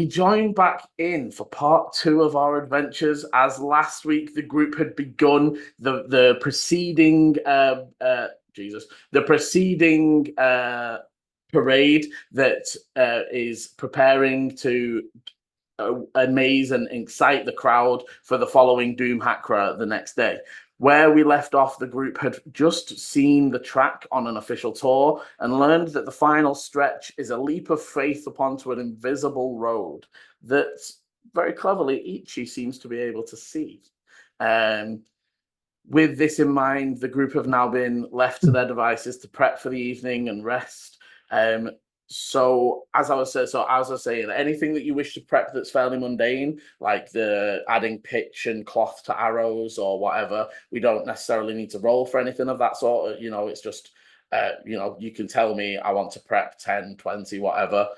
join back in for part 2 of our adventures. As last week the group had begun the preceding parade that is preparing to amaze and excite the crowd for the following Doomhakre the next day. Where we left off, the group had just seen the track on an official tour and learned that the final stretch is a leap of faith onto an invisible road that, very cleverly, Ichi seems to be able to see. With this in mind, the group have now been left to their devices to prep for the evening and rest. So as I was saying, anything that you wish to prep that's fairly mundane, like the adding pitch and cloth to arrows or whatever, we don't necessarily need to roll for anything of that sort. It's just, you can tell me I want to prep 10, 20, whatever.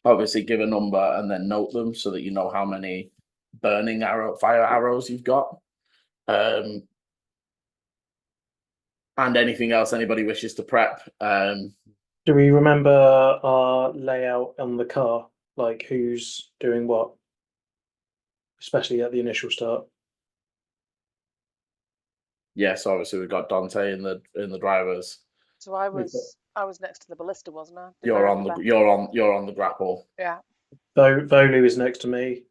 Obviously give a number and then note them so that you know how many burning fire arrows you've got. And anything else anybody wishes to prep. Do we remember our layout on the car? Like who's doing what? Especially at the initial start. Yes, obviously we've got Dante in the drivers. So I was next to the ballista, wasn't I? You're on the grapple. Yeah. Volu is next to me.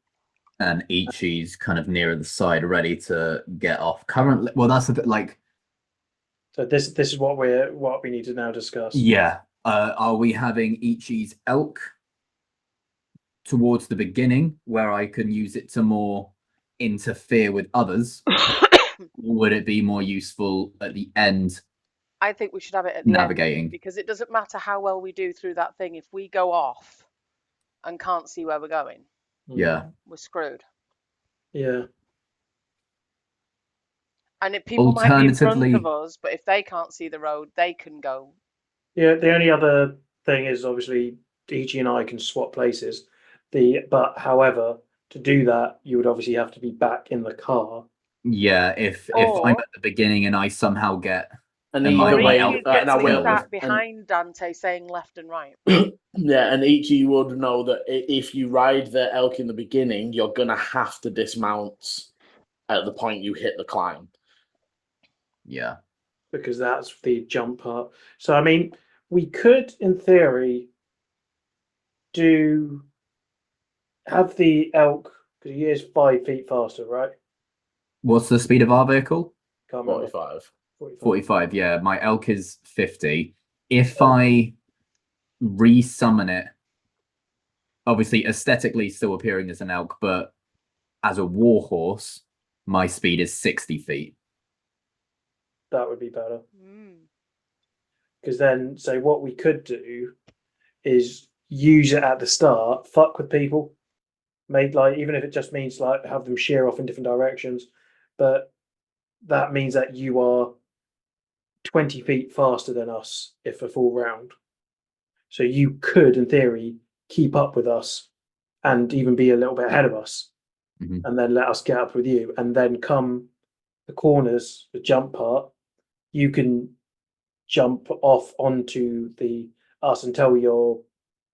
And Ichi's kind of nearer the side, ready to get off. Currently, well, that's a bit like. So this is what we need to now discuss. Yeah. Are we having Ichi's elk towards the beginning, where I can use it to more interfere with others? Or would it be more useful at the end? I think we should have it at the navigating end, because it doesn't matter how well we do through that thing. If we go off and can't see where we're going, yeah, we're screwed. Yeah. And people might be in front of us, but if they can't see the road, they can go. Yeah, the only other thing is obviously Ichi and I can swap places. But however, to do that, you would obviously have to be back in the car. Yeah, if I'm at the beginning and I somehow get and either way, behind Dante saying left and right. Yeah, and Ichi would know that if you ride the elk in the beginning, you're gonna have to dismount at the point you hit the climb. Yeah, because that's the jump part. So I mean, we could, in theory, have the elk, because he is 5 feet faster, right? What's the speed of our vehicle? 45. 45, yeah. My elk is 50. If I resummon it, obviously aesthetically still appearing as an elk, but as a warhorse, my speed is 60 feet. That would be better. Because then, so what we could do is use it at the start, fuck with people, even if it just means like have them sheer off in different directions, but that means that you are 20 feet faster than us if a full round. So you could, in theory, keep up with us and even be a little bit ahead of us, and then let us get up with you, and then come the corners, the jump part, you can jump off onto us and tell your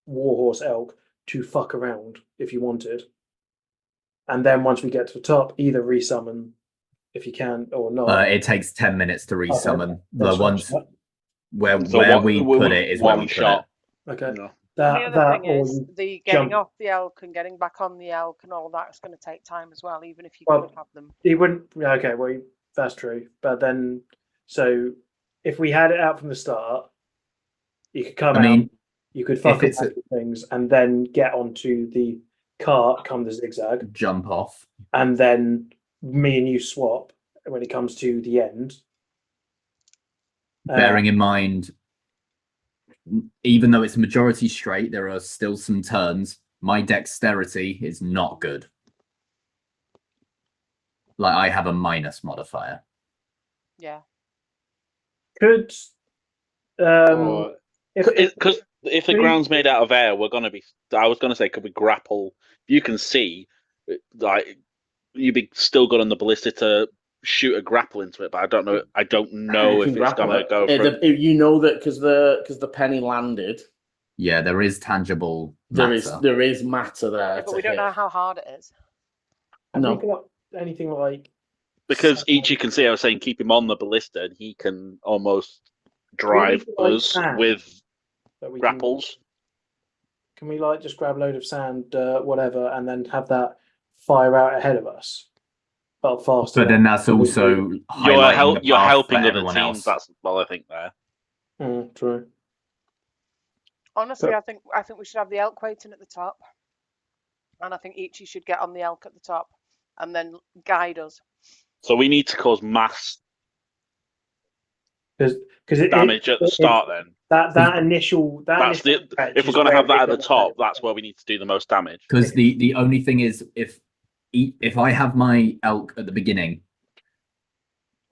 warhorse elk to fuck around if you wanted. And then once we get to the top, either resummon if you can or not. It takes 10 minutes to resummon. Okay. The ones where we put it is one shot. Okay. No. The other thing is the getting off the elk and getting back on the elk and all that is going to take time as well, even if you could have them. He wouldn't. Okay, well, that's true. But then, so if we had it out from the start, you could come out, you could fuck with things, and then get onto the cart, come the zigzag, jump off, and then me and you swap when it comes to the end. Bearing in mind, even though it's majority straight, there are still some turns. My dexterity is not good. Like, I have a minus modifier. Yeah. Could because if the ground's made out of air, we're gonna be. I was gonna say, could we grapple? You can see, like, you'd be still good on the ballista to shoot a grapple into it, but I don't know. If it's gonna go. You know that because the penny landed, Yeah, there is tangible There matter. is matter there. But we don't know how hard it is. Have No. we got anything like Because each you can see, I was saying, keep him on the ballista, and he can almost drive anything like us sand with that we grapples. Can we like just grab a load of sand, whatever, and then have that fire out ahead of us? But faster. But then that's also highlighting the You're path helping for other everyone teams. else. That's well, I think there. True. Honestly, I think we should have the elk waiting at the top, and I think Ichi should get on the elk at the top, and then guide us. So we need to cause mass Because damage at the start. Then that initial that's initial the stretch if we're is going to where have that it at the gets top, better. that's where we need to do the most damage. Because the only thing is, if I have my elk at the beginning,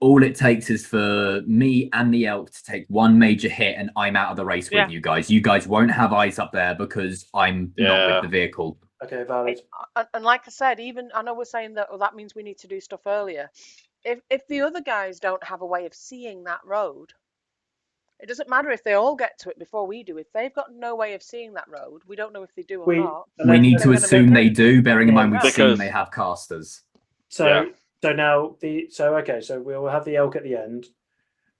all it takes is for me and the elk to take one major hit, and I'm out of the race with you guys. You guys won't have eyes up there because I'm not with the vehicle. Okay, valid. And like I said, even I know we're saying that that means we need to do stuff earlier. If the other guys don't have a way of seeing that road, it doesn't matter if they all get to it before we do. If they've got no way of seeing that road, we don't know if they do or not. We need to They're assume they do, bearing in mind we've seen Because- they have casters. So now so we'll have the elk at the end.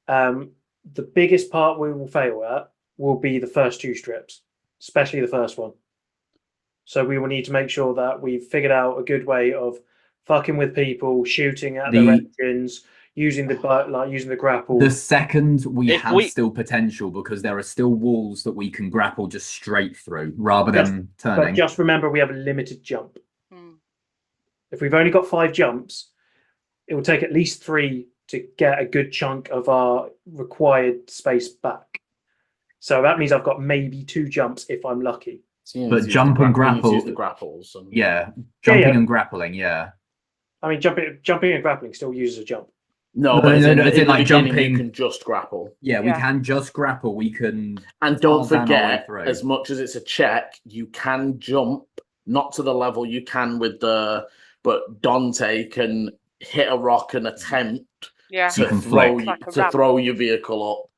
The biggest part we will fail at will be the first two strips, especially the first one. So we will need to make sure that we've figured out a good way of fucking with people, shooting at their engines, using the grapple. The second we have still potential, because there are still walls that we can grapple just straight through rather than turning. But just remember, we have a limited jump. If we've only got 5 jumps, it will take at least 3 to get a good chunk of our required space back. So that means I've got maybe 2 jumps if I'm lucky. But jump and grapple, use the grapples. And... jumping and grappling, I mean, jumping and grappling still uses a jump. No, but in like jumping, you can just grapple. Yeah, we can just grapple. We can, and don't forget, as much as it's a check, you can jump, not to the level you can with the, but Dante can hit a rock and attempt to throw your vehicle up.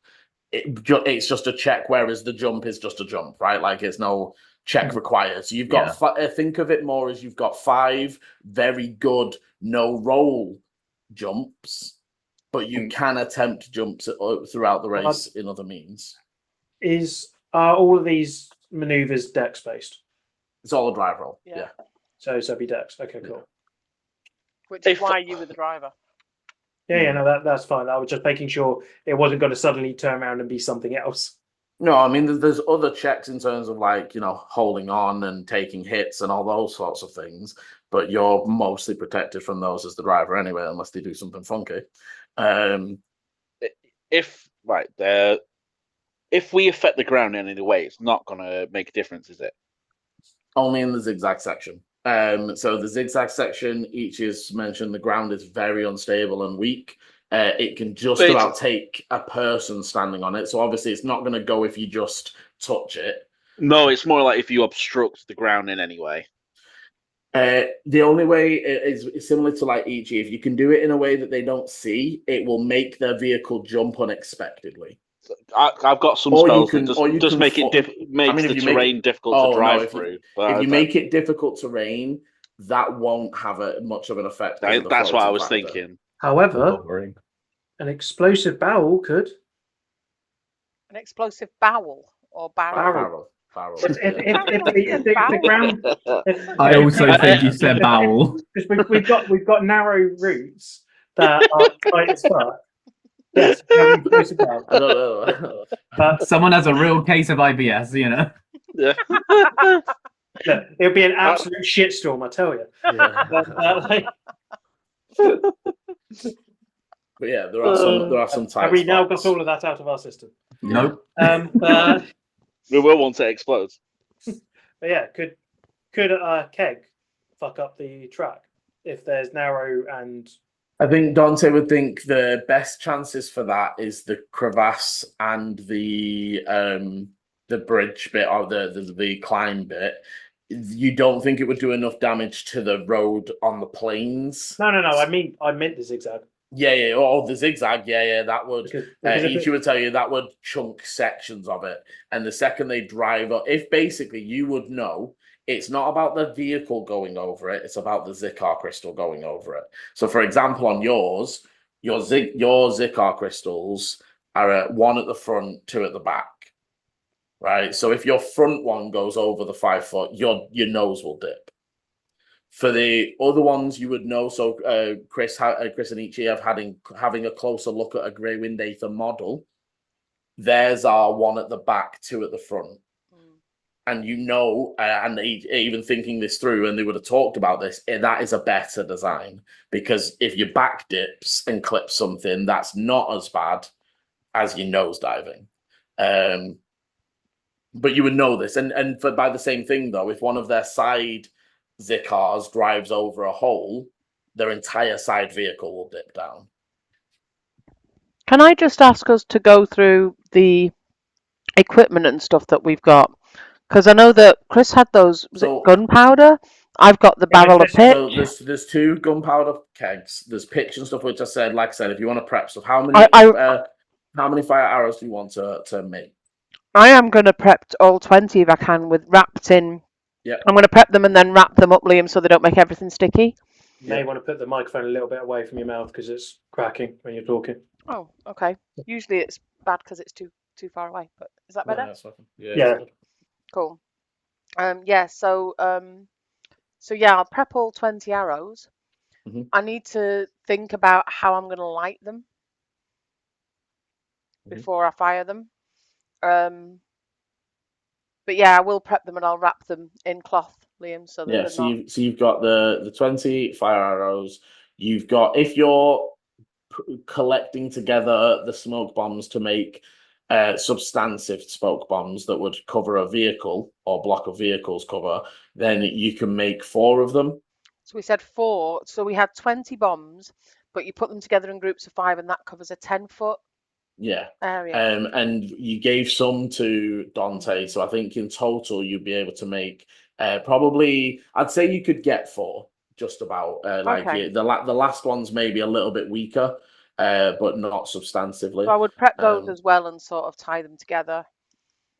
It's just a check, whereas the jump is just a jump, right? Like it's no check required. So you've got think of it more as you've got 5 very good no roll jumps, but you can attempt jumps throughout the race in other means. Are all of these maneuvers dex based? It's all a drive roll. Yeah. So it'd be dex. Okay, cool. Which is why you were the driver. Yeah, no, that's fine. I was just making sure it wasn't going to suddenly turn around and be something else. No, I mean, there's other checks in terms of like, holding on and taking hits and all those sorts of things, but you're mostly protected from those as the driver anyway, unless they do something funky. If we affect the ground in any way, it's not going to make a difference, is it? Only in the zigzag section. So the zigzag section, each is mentioned, the ground is very unstable and weak. It can just about take a person standing on it. So obviously it's not going to go if you just touch it. No, it's more like if you obstruct the ground in any way. The only way is similar to like Ichi. If you can do it in a way that they don't see, it will make their vehicle jump unexpectedly. I've got some spells that just make it makes the terrain difficult to drive through. If you make it difficult terrain, that won't have much of an effect. That's what I was thinking. However, an explosive barrel could. An explosive bowel or barrel. Barrel. If the ground. I also think you said bowel. Because we've got narrow routes that are tight as fuck. Yes, I don't know. But someone has a real case of IBS, Yeah. Look, it'll be an absolute shitstorm, I tell you. But yeah, there are some tight Have we now spots. got all of that out of our system? Nope. We will once it explodes. But yeah, could Keg fuck up the track if there's narrow and? I think Dante would think the best chances for that is the crevasse and the bridge bit or the climb bit. You don't think it would do enough damage to the road on the plains? No. I meant the zigzag. Yeah. Oh, the zigzag. Yeah. That would. Because if Ichi would tell you that would chunk sections of it, and the second they drive up, if basically you would know. It's not about the vehicle going over it; it's about the Zikar crystal going over it. So, for example, on yours, your Zikar crystals are one at the front, two at the back, right? So, if your front one goes over the 5 foot, your nose will dip. For the other ones, you would know. So, Chris and Ichi have having a closer look at a Grey Wind Aether model. Theirs are one at the back, two at the front. And and even thinking this through, and they would have talked about this, that is a better design, because if your back dips and clips something, that's not as bad as your nose diving. But you would know this, and by the same thing though, if one of their side Zikars drives over a hole, their entire side vehicle will dip down. Can I just ask us to go through the equipment and stuff that we've got? Because I know that Chris had those. Was it gunpowder? I've got the barrel of pitch. So there's 2 gunpowder kegs. There's pitch and stuff, which I said, like I said, if you want to prep stuff, how many fire arrows do you want to make? I am going to prep all 20 if I can, with wrapped in. Yeah. I'm going to prep them and then wrap them up, Liam, so they don't make everything sticky. You may want to put the microphone a little bit away from your mouth because it's cracking when you're talking. Oh, okay. Usually it's bad because it's too far away, but is that better? Yeah. Cool. So I'll prep all 20 arrows. I need to think about how I'm going to light them before I fire them. But yeah, I will prep them and I'll wrap them in cloth, Liam. So that so you've got the 20 fire arrows. You've got, if you're collecting together the smoke bombs to make substantive smoke bombs that would cover a vehicle or block of vehicles cover, then you can make 4 of them. So we said 4. So we had 20 bombs, but you put them together in groups of 5, and that covers a 10-foot area. And you gave some to Dante, so I think in total you'd be able to make probably, I'd say you could get 4 just about. The last one's maybe a little bit weaker, but not substantively. So I would prep those as well and sort of tie them together.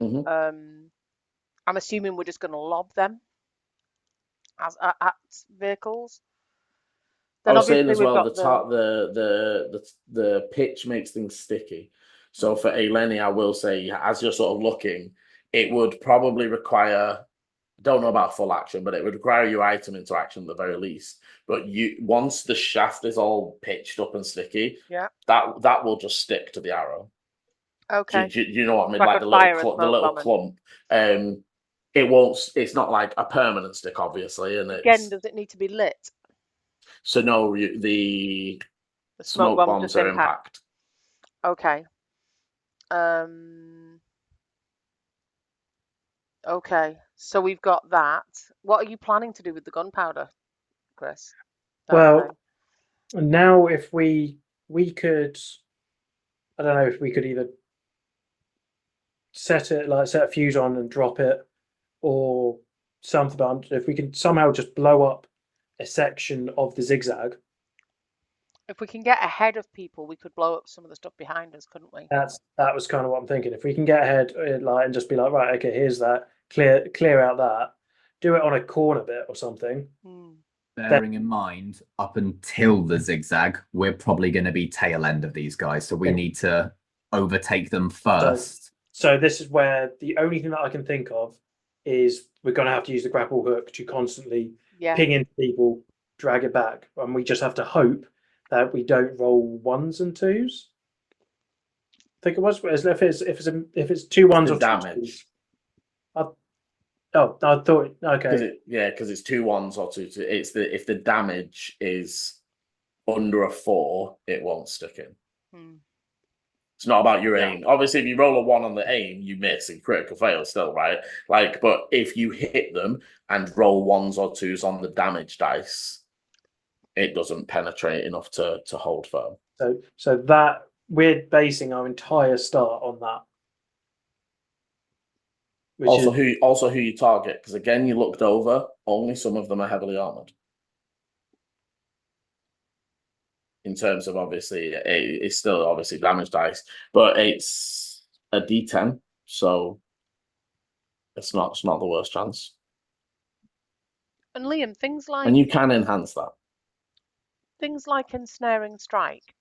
Mm-hmm. I'm assuming we're just going to lob them as at vehicles. Then I was saying as well, the pitch makes things sticky. So for Eleni, I will say, as you're sort of looking, it would probably require, don't know about full action, but it would require your item interaction at the very least. But once the shaft is all pitched up and sticky, that will just stick to the arrow. Okay. Do you know what I mean? Like the little clump. It won't. It's not like a permanent stick, obviously. And again, does it need to be lit? So no, the smoke bombs are impact. Okay. Okay. So we've got that. What are you planning to do with the gunpowder, Chris? Well, now if we could, I don't know if we could either set a fuse on and drop it, or something. But if we can somehow just blow up a section of the zigzag. If we can get ahead of people, we could blow up some of the stuff behind us, couldn't we? That was kind of what I'm thinking. If we can get ahead, and just be like, right, okay, here's that, clear out that, do it on a corner bit or something. Bearing in mind, up until the zigzag, we're probably going to be tail end of these guys, so we need to overtake them first. So this is where the only thing that I can think of is we're going to have to use the grapple hook to constantly ping into people, drag it back, and we just have to hope that we don't roll 1s and 2s. I think it was if it's 2 1s or damage. 2s. I thought okay. Because it's 2 1s or 2. It's if the damage is under a 4, it won't stick in. It's not about your aim. Obviously, if you roll a 1 on the aim, you miss and critical fail still, right? But if you hit them and roll 1s or 2s on the damage dice, it doesn't penetrate enough to hold firm. So that we're basing our entire start on that. Who you target, because again, you looked over, only some of them are heavily armored. in terms of obviously it's still obviously damage dice, but it's a D10, so it's not the worst chance. And Liam, things like And you can enhance that. ensnaring strike.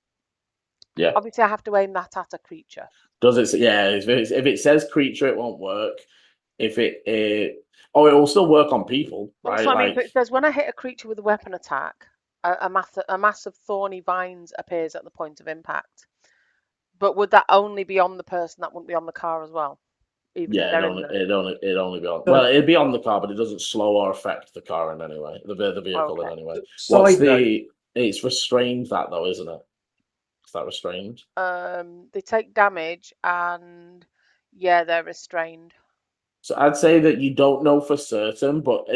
Yeah. Obviously, I have to aim that at a creature. Does it? Yeah. If it says creature, it won't work. If it will still work on people, Well, right? so I mean, Like, if it says when I hit a creature with a weapon attack, a mass of thorny vines appears at the point of impact. But would that only be on the person? That wouldn't be on the car as well, even if yeah, they're in the. it'd only be on. So- Well, it'd be on the car, but it doesn't slow or affect the car in any way. The vehicle in Okay. any way. Side What's note, the? It's restrained that though, isn't it? Is that restrained? They take damage, and yeah, they're restrained. So I'd say that you don't know for certain, but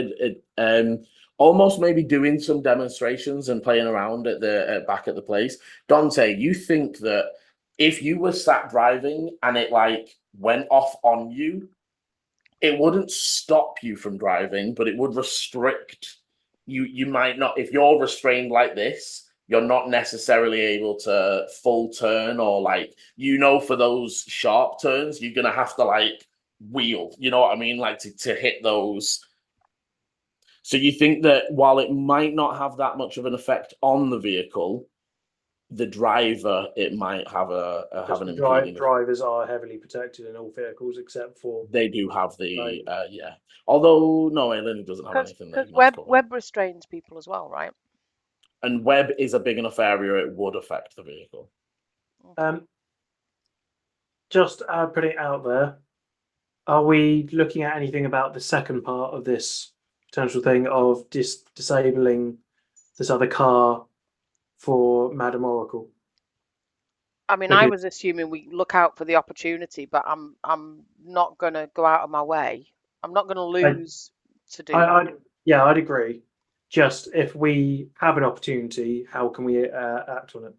almost maybe doing some demonstrations and playing around at the back at the place. Dante, you think that if you were sat driving and it like went off on you, it wouldn't stop you from driving, but it would restrict you. You might not, if you're restrained like this, you're not necessarily able to full turn or like, for those sharp turns, you're gonna have to like wheel, you know what I mean? Like to hit those. So you think that while it might not have that much of an effect on the vehicle, the driver, it might have have an impeding. drivers are heavily protected in all vehicles except for. They do have the Right. yeah. Although no, Lily doesn't have anything that Because ignores cover. web restrains people as well, right? And web is a big enough area; it would affect the vehicle. Just putting it out there. Are we looking at anything about the second part of this potential thing of disabling this other car for Madam Oracle? I mean, Okay. I was assuming we look out for the opportunity, but I'm not gonna go out of my way. I'm not gonna lose to do that. I'd agree. Just if we have an opportunity, how can we act on it?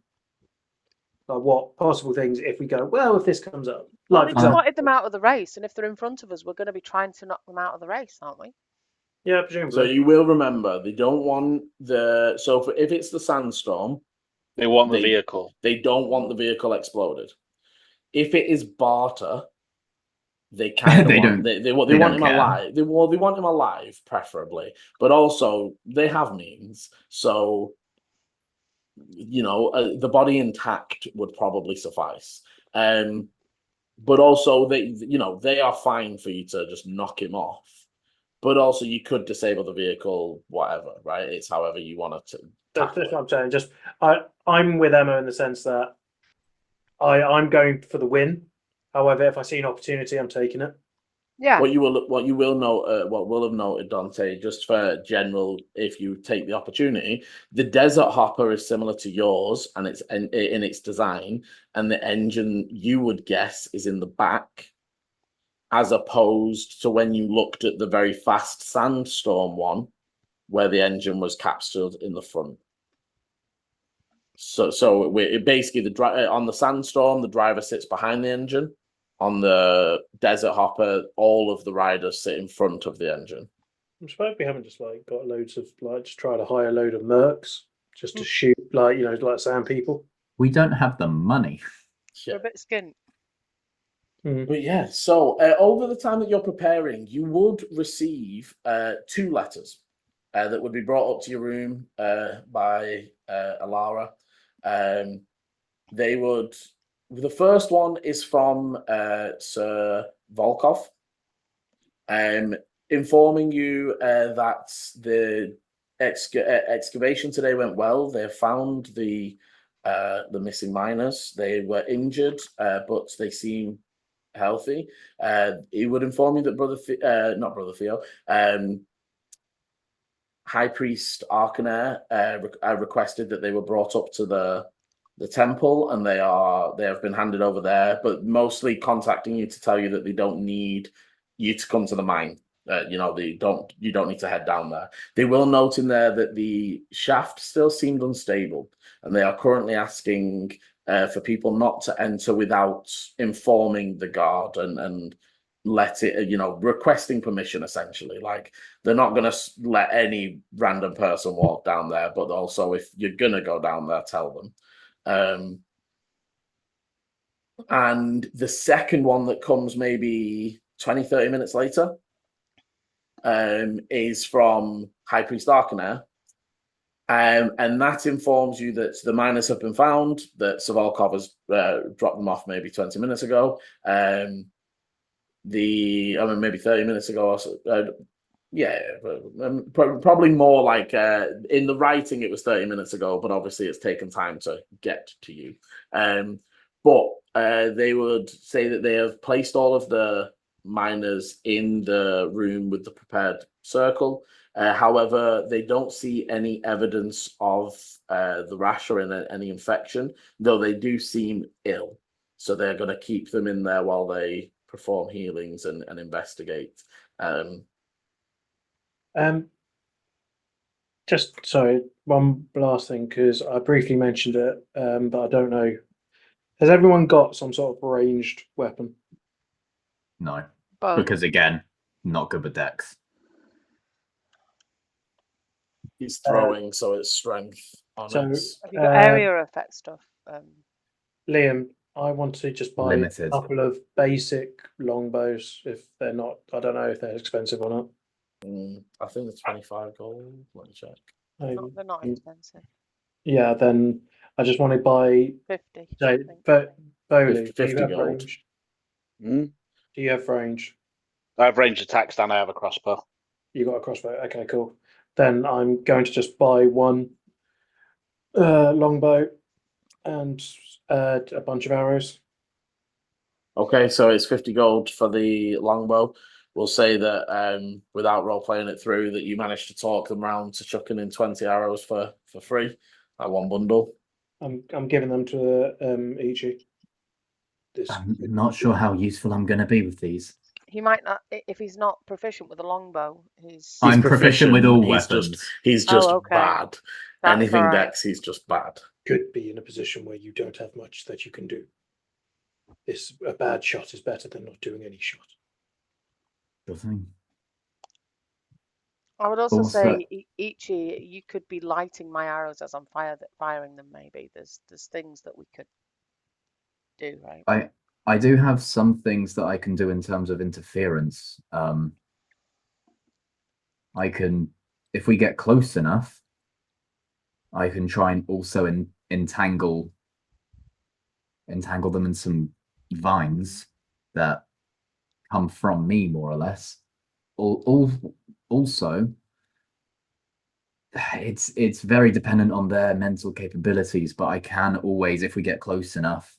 Like what possible things if we go, well, if this comes up? Well, Like, they've for example, spotted them out of the race, and if they're in front of us, we're going to be trying to knock them out of the race, aren't we? yeah, So presumably. you will remember they don't want the if it's the sandstorm, They want the They- vehicle. they don't want the vehicle exploded. If it is barter, they kind They of don't- they they want don't him care. alive. They want him alive, preferably, but also they have means. So the body intact would probably suffice. But also they are fine for you to just knock him off. But also you could disable the vehicle, whatever, right? It's however you want to That's tackle what it. I'm saying. Just I'm with Emma in the sense that I'm going for the win. However, if I see an opportunity, I'm taking it. Yeah. What you will note, what will have noted, Dante, just for general, if you take the opportunity, the desert hopper is similar to yours, and it's in its design, and the engine you would guess is in the back, as opposed to when you looked at the very fast sandstorm one, where the engine was captured in the front. So basically on the sandstorm, the driver sits behind the engine. On the desert hopper, all of the riders sit in front of the engine. I'm surprised we haven't just got loads of just try to hire a load of mercs just to shoot like sand people. We don't have the money. We're a bit skint. But yeah, so over the time that you're preparing, you would receive 2 letters that would be brought up to your room by Alara. The first one is from Sir Volkov, informing you that the excavation today went well. They found the missing miners. They were injured, but they seem healthy. He would inform you that not Brother Theo, High Priest Arcaner requested that they were brought up to the temple, and they have been handed over there, but mostly contacting you to tell you that they don't need you to come to the mine. You don't need to head down there. They will note in there that the shaft still seemed unstable, and they are currently asking for people not to enter without informing the guard and let it, requesting permission essentially. Like they're not going to let any random person walk down there, but also if you're going to go down there, tell them. And the second one that comes maybe 20-30 minutes later is from High Priest Arcaner. And that informs you that the miners have been found, that Savalkov has dropped them off maybe 20 minutes ago. Maybe 30 minutes ago or so. Probably more like in the writing it was 30 minutes ago, but obviously it's taken time to get to you. But they would say that they have placed all of the miners in the room with the prepared circle. However, they don't see any evidence of the rash or any infection, though they do seem ill. So they're going to keep them in there while they perform healings and investigate. Just sorry, one last thing, because I briefly mentioned it, but I don't know. Has everyone got some sort of ranged weapon? No, But because again, not good with dex. He's throwing, so it's strength on So, it. have you got area effect stuff? Liam, I want to just buy Limited. a couple of basic longbows if they're not. I don't know if they're expensive or not. I think it's 25 gold. Let me check. They're not expensive. Yeah, then I just want to buy. 50. So, I think. Bowley, do 50 you have gold. range? Hmm? Do you have range? I have ranged attacks and I have a crossbow. You got a crossbow. Okay, cool. Then I'm going to just buy one longbow and a bunch of arrows. Okay, so it's 50 gold for the longbow. We'll say that without role playing it through, that you managed to talk them round to chucking in 20 arrows for free, like one bundle. I'm giving them to Ichi. I'm not sure how useful I'm going to be with these. He might not if he's not proficient with a longbow. I'm proficient with all he's weapons. He's just okay. bad. That's Anything all right. dex, he's just bad. Could be in a position where you don't have much that you can do. A bad shot is better than not doing any shot. Sure thing. I would also Also- say, Ichi, you could be lighting my arrows as I'm firing them. Maybe there's things that we could do, right? I do have some things that I can do in terms of interference. I can, if we get close enough, I can try and also entangle them in some vines that come from me, more or less. Also, it's very dependent on their mental capabilities, but I can always, if we get close enough,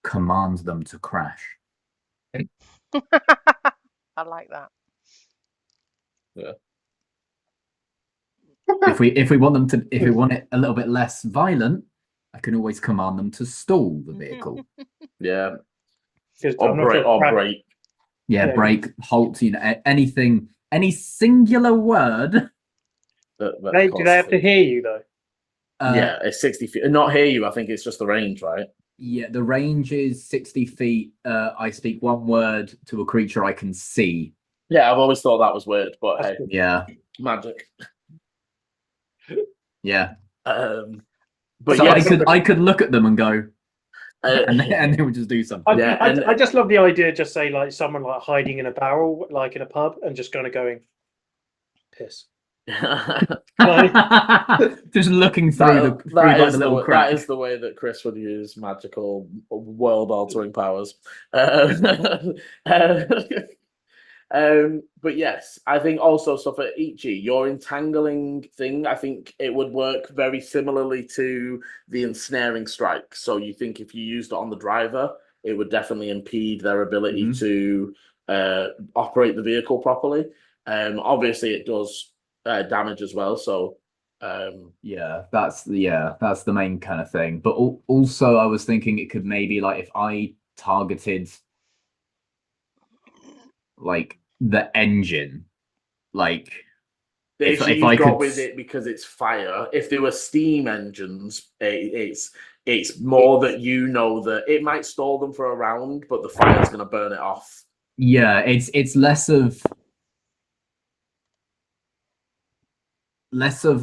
command them to crash. I like that. Yeah. If we want it a little bit less violent, I can always command them to stall the vehicle. Yeah. Or break. Yeah, break, halt, anything, any singular word. Do they have to hear you though? Yeah, it's 60 feet. Not hear you. I think it's just the range, right? Yeah, the range is 60 feet. I speak one word to a creature I can see. Yeah, I've always thought that was weird, but hey, Yeah, magic. yeah. But so yes, I could look at them and go, and they would just do something. I just love the idea. Just say like someone like hiding in a barrel, like in a pub, and just kind of going piss. Just looking through the little crack. That is the way that Chris would use magical world-altering powers. But yes, I think also so for Ichi, your entangling thing, I think it would work very similarly to the ensnaring strike. So you think if you used it on the driver, it would definitely impede their ability to operate the vehicle properly. Obviously, it does damage as well. So that's the main kind of thing. But also, I was thinking it could maybe like if I targeted like the engine, like the if issue I you've got could with it because it's fire. If there were steam engines, it's more that you know that it might stall them for a round, but the fire's going to burn it off Yeah, it's less of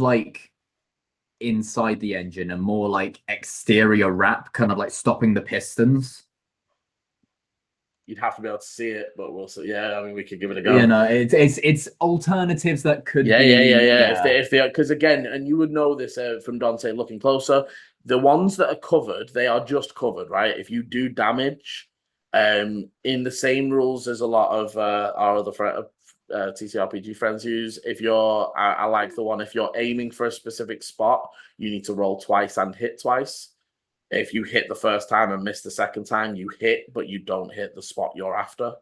like inside the engine and more like exterior wrap, kind of like stopping the pistons. You'd have to be able to see it, but we'll see. Yeah, I mean, we could give it a go. You know, it's alternatives that could Yeah, be. yeah. If they, because again, and you would know this from Dante looking closer, the ones that are covered, they are just covered, right? If you do damage, in the same rules as a lot of our other TTRPG friends use. If you're, I like the one. If you're aiming for a specific spot, you need to roll twice and hit twice. If you hit the first time and miss the second time, you hit, but you don't hit the spot you're after.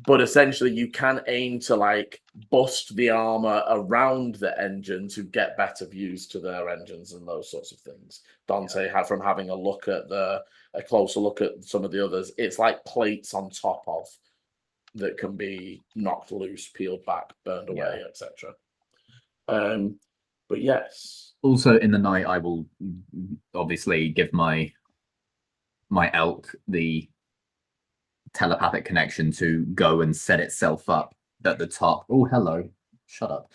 But essentially, you can aim to like bust the armor around the engine to get better views to their engines and those sorts of things. Dante had from having a closer look at some of the others. It's like plates on top of that can be knocked loose, peeled back, burned away, etc. But yes. Also, in the night, I will obviously give my elk the telepathic connection to go and set itself up at the top. Oh, hello. Shut up.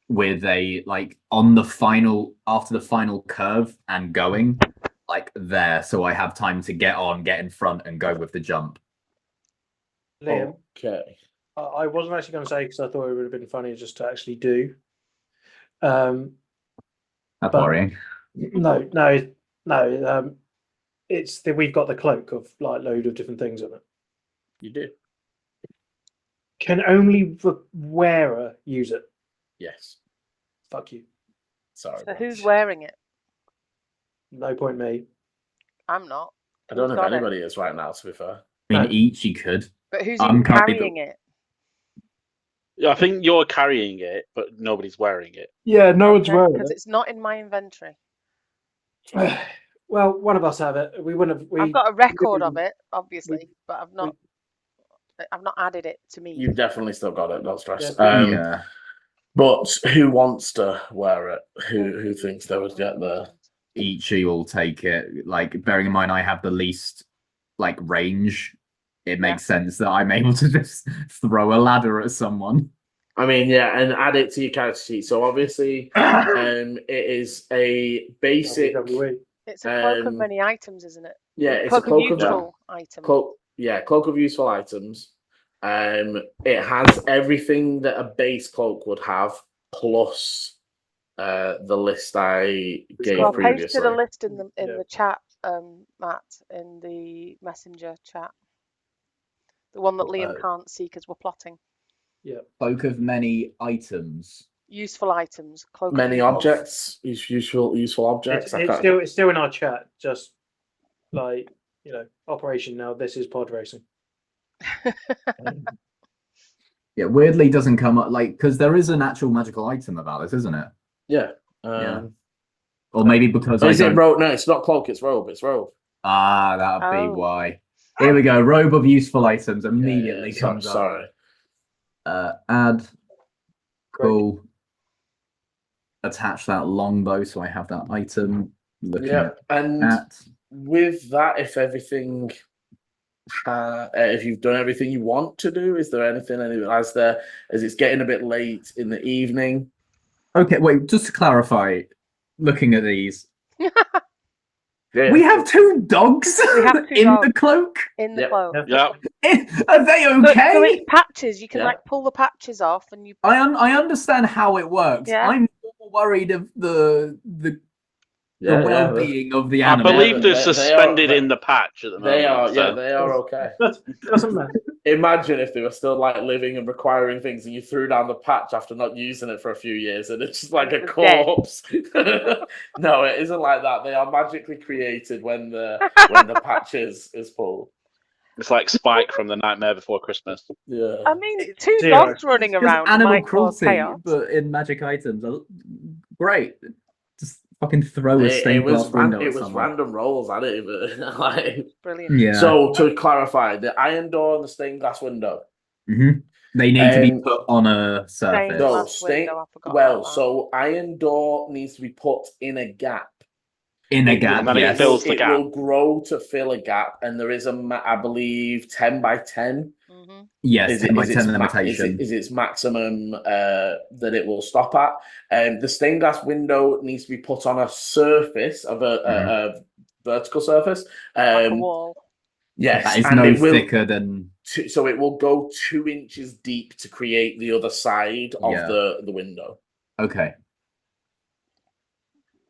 With a like on the final after the final curve and going like there, so I have time to get in front and go with the jump. Liam, Okay. I wasn't actually going to say because I thought it would have been funny just to actually do. That's But- worrying. No. It's that we've got the cloak of like load of different things on it. You do. Can only the wearer use it? Yes. Fuck you. Sorry. So Rach. who's wearing it? No point me. I'm not. I don't Who's know if got it? anybody is right now, to be fair. I mean, No. each you could. But who's I'm even currently carrying it? Yeah, I think you're carrying it, but nobody's wearing it. Yeah, no one's wearing Because it's not in my inventory. it. Well, one of us have it. We wouldn't have. I've got a record of didn't- it, obviously, but I've not added it to me. You've definitely still got it, no stress. Yeah. Yeah. But who wants to wear it? Who thinks they would get there? Each you will take it. Like, bearing in mind I have the least like range, it makes sense that I'm able to just throw a ladder at someone. I mean, yeah, and add it to your character sheet. So obviously, it is a basic. WWE. It's a cloak of Um, many items, isn't it? Yeah, it's a Cloak of cloak of useful items. cloak of useful items. It has everything that a base cloak would have, plus the list I gave So I previously. pasted a list in the Yeah. the chat, Matt, in the messenger chat. The one that Liam can't see because we're plotting. Cloak of many items. Useful items. Cloak of Many useful- objects, useful objects. It's still in our chat. Just like Operation. Now this is pod racing. Yeah, weirdly doesn't come up like because there is an actual magical item about this, isn't it? Yeah. Yeah. Or maybe because Is I it don't... robe? No, it's not cloak. It's robe. It's robe. Ah, that would Oh. be why. Here we go. Robe of useful items immediately Yeah, comes up. sorry. Add. Cool. Attach that longbow so I have that item. Looking Yeah, at and that. with that, if you've done everything you want to do, is there anything as it's getting a bit late in the evening? Okay, wait, just to clarify, looking at these, Yeah. we have two dogs We have two in dogs. the cloak. in the Yep. cloak. Yeah. Are they So okay? it's patches. You can Yeah. like pull the patches off, and you. I understand how it works. Yeah. I'm more worried of the well-being of the I animal. believe they're they are- suspended in the patch at the moment. They are, so. yeah, they are okay. Doesn't matter. Imagine if they were still like living and requiring things, and you threw down the patch after not using it for a few years, and it's just like a It was dead. corpse. No, it isn't like that. They are magically created when the patch is pulled. It's like Spike from The Nightmare Before Christmas. Yeah. I mean, two Zero. dogs running Just around animal might cause cruelty, chaos. but in magic items. Great. Just fucking throw a It stained was glass window it at was someone. random rolls, I didn't even like. Brilliant. Yeah. So to clarify, the iron door and the stained glass window. Mhm. They need to be Um, put on a Stained surface. No, glass window, I forgot well, about that. so iron door needs to be put in a gap. In a It will- gap, And then it yes. fills the it gap. will grow to fill a gap, and there is I believe 10 by 10 Mhm. Yes, 10 by is 10 its limitation. is its maximum that it will stop at. The stained glass window needs to be put on a surface of a vertical surface. Like a wall. Yes, That is and no it will. thicker than... So it will go 2 inches deep to create the other side of Yeah. the window. Okay.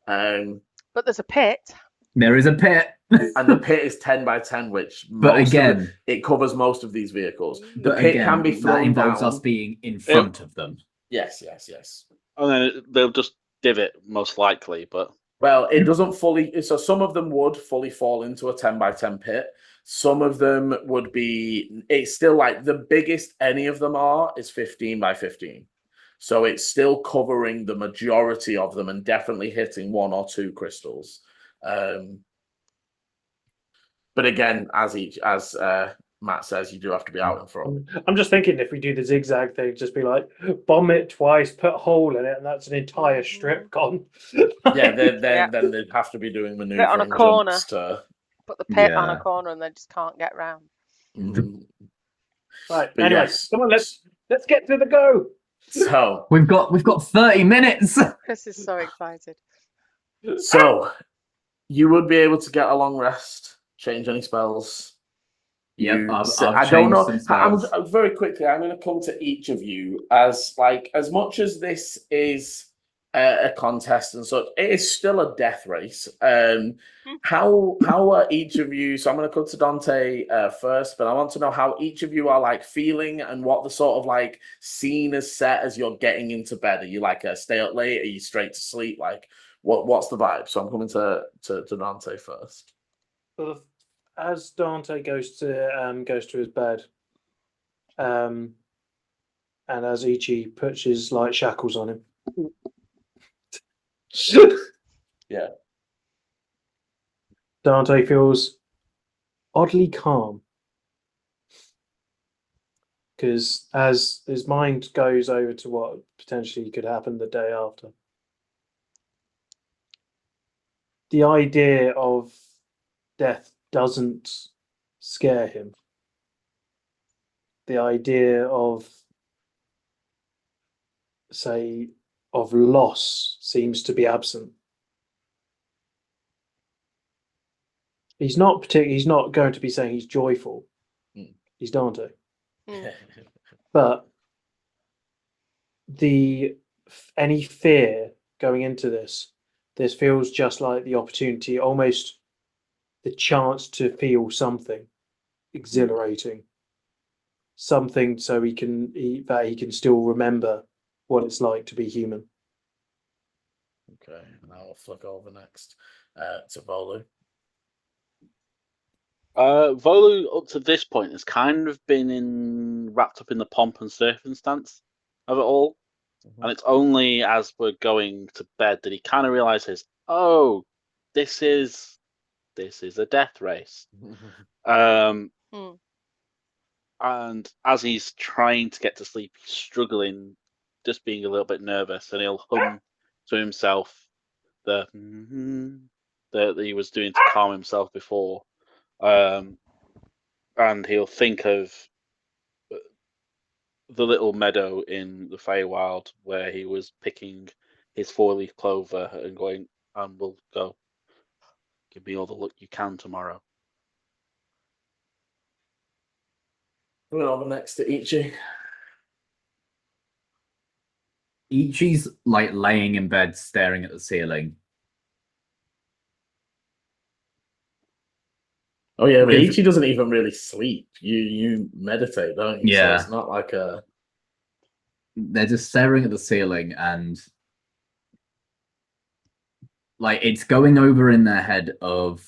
But there's a pit. There is a pit. And the pit is 10 by 10, which But again, it covers most of these vehicles. The but pit again, can be that thrown involves down. us being in front of them. Yes. And then they'll just divot, most likely. But Well, it doesn't fully. So some of them would fully fall into a 10 by 10 pit. Some of them would be. It's still like the biggest any of them are is 15 by 15. So it's still covering the majority of them and definitely hitting 1 or 2 crystals. But again, as Matt says, you do have to be out in front. I'm just thinking if we do the zigzag thing, just be like, bomb it twice, put a hole in it, and that's an entire strip gone. Yeah, then Yeah. then they'd have to be doing on a maneuvering corner. jumps to. Put the pit on Yeah. a corner and they just can't get round. Right. But Anyway, yes. come on, let's get to the go. So We've got 30 minutes. Chris is so excited. You would be able to get a long rest, change any spells. Yep, I've I don't know. changed some spells. Very quickly, I'm going to come to each of you as much as this is a contest and such, it is still a death race. How are each of you? So I'm going to come to Dante first, but I want to know how each of you are like feeling and what the sort of like scene is set as you're getting into bed. Are you like stay up late? Are you straight to sleep? Like what's the vibe? So I'm coming to Dante first. As Dante goes to his bed, and as Ichi puts his light shackles on him. Yeah. Dante feels oddly calm because as his mind goes over to what potentially could happen the day after, the idea of death doesn't scare him. The idea of, say, of loss seems to be absent. He's not going to be saying he's joyful. He's Dante. But any fear going into this feels just like the opportunity, almost the chance to feel something exhilarating, something so he can still remember what it's like to be human. Okay, and I'll flick over next to Volu. Volu up to this point has kind of been wrapped up in the pomp and circumstance of it all. And it's only as we're going to bed that he kind of realizes, oh, this is a death race. And as he's trying to get to sleep, he's struggling, just being a little bit nervous, and he'll hum to himself that he was doing to calm himself before. And he'll think of the little meadow in the Feywild where he was picking his 4-leaf clover and going, and we'll go, give me all the luck you can tomorrow. Going over next to Ichi. Ichi's like laying in bed staring at the ceiling. Oh yeah, but Ichi doesn't even really sleep. You meditate, don't you? Yeah. So it's not like a. They're just staring at the ceiling, and like it's going over in their head of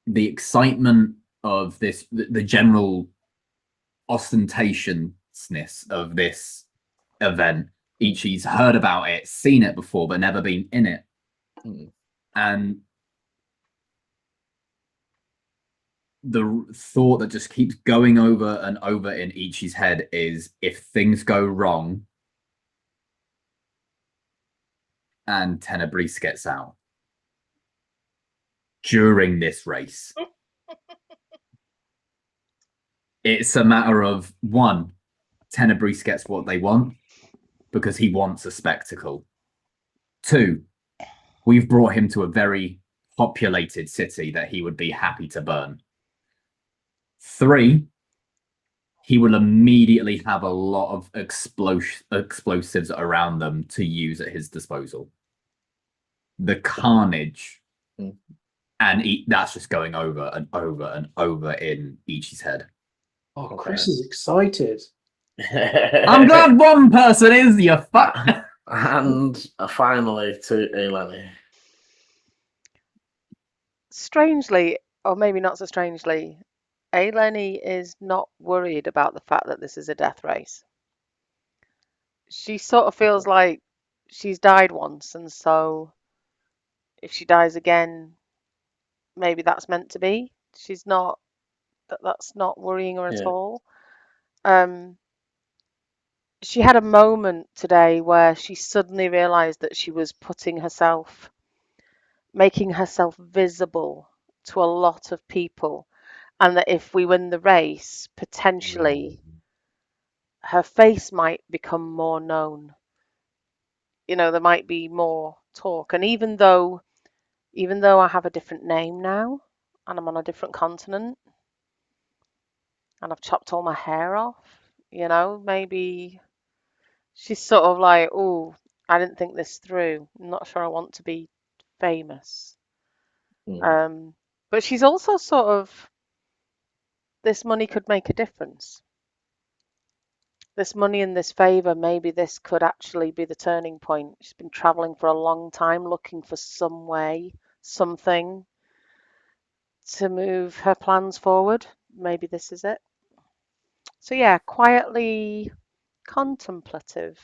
the excitement of this, the general ostentatiousness of this event. Ichi's heard about it, seen it before, but never been in it. And the thought that just keeps going over and over in Ichi's head is, if things go wrong and Tenebris gets out, during this race. It's a matter of, one, Tenebris gets what they want because he wants a spectacle. Two, we've brought him to a very populated city that he would be happy to burn. Three, he will immediately have a lot of explosives around them to use at his disposal. The carnage, and that's just going over and over and over in Ichi's head. Oh, Chris is excited. I'm glad one person is, you fuck. And finally to Eleni. Strangely, or maybe not so strangely, Eleni is not worried about the fact that this is a death race. She sort of feels like she's died once, and so if she dies again, maybe that's meant to be. She's not, that's not worrying her at all. She had a moment today where she suddenly realized that she was making herself visible to a lot of people, and that if we win the race, potentially her face might become more known. You know, there might be more talk. And even though I have a different name now and I'm on a different continent and I've chopped all my hair off, you know, maybe she's sort of like, oh, I didn't think this through. I'm not sure I want to be famous. But she's also sort of, this money could make a difference. This money and this favour, maybe this could actually be the turning point. She's been travelling for a long time looking for some way, something to move her plans forward. Maybe this is it. So yeah, quietly contemplative.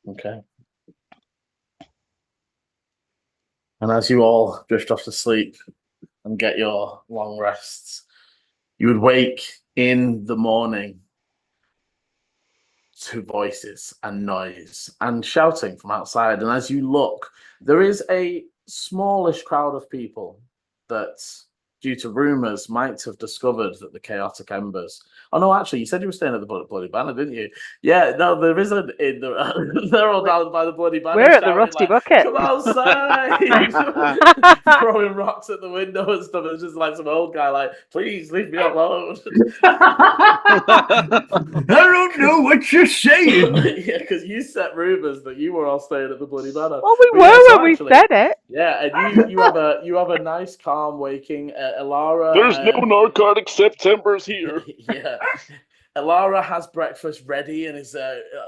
Okay. And as you all drift off to sleep and get your long rests, you would wake in the morning to voices and noise and shouting from outside. And as you look, there is a smallish crowd of people that, due to rumours, might have discovered that the chaotic embers. Oh no, actually, you said you were staying at the Bloody Banner, didn't you? Yeah, no, there isn't. They're all down by the Bloody Banner. We're at the Rusty like, Bucket. Come outside! Throwing rocks at the window and stuff. It's just like some old guy, like, please leave me alone. I don't know what you're saying. Yeah, because you set rumours that you were all staying at the Bloody Banner. Well, we But were yeah, so when we actually- said it. Yeah, and you have a nice calm waking. Elara. There's no narcotic Septembers here. Yeah. Elara has breakfast ready and is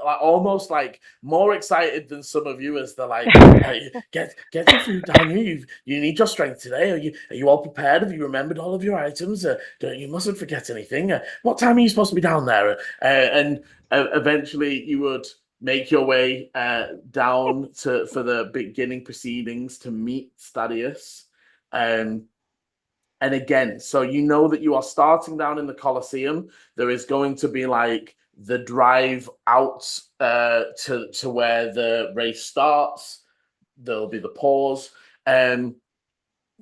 almost like more excited than some of you as they're like, get your food down here. You need your strength today. Are you all prepared? Have you remembered all of your items? You mustn't forget anything. What time are you supposed to be down there? And eventually you would make your way down for the beginning proceedings to meet Stadius. And again, so you know that you are starting down in the Colosseum. There is going to be like the drive out to where the race starts. There'll be the pause.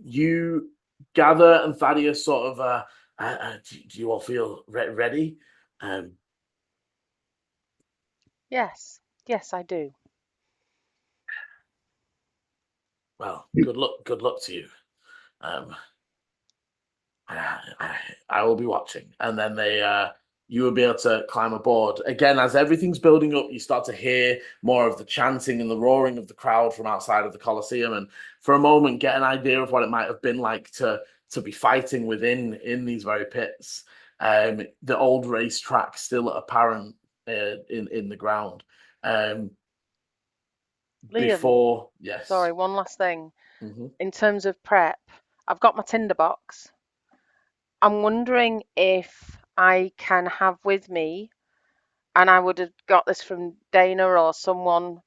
You gather, and Thaddeus sort of, do you all feel ready? Yes, I do. Well, good luck to you. I will be watching. And then you will be able to climb aboard. Again, as everything's building up, you start to hear more of the chanting and the roaring of the crowd from outside of the Colosseum. And for a moment, get an idea of what it might have been like to be fighting in these very pits. The old racetrack still apparent in the ground. Liam, Before, yes. sorry, one last thing. Mm-hmm. In terms of prep, I've got my tinderbox. I'm wondering if I can have with me, and I would have got this from Dana or someone,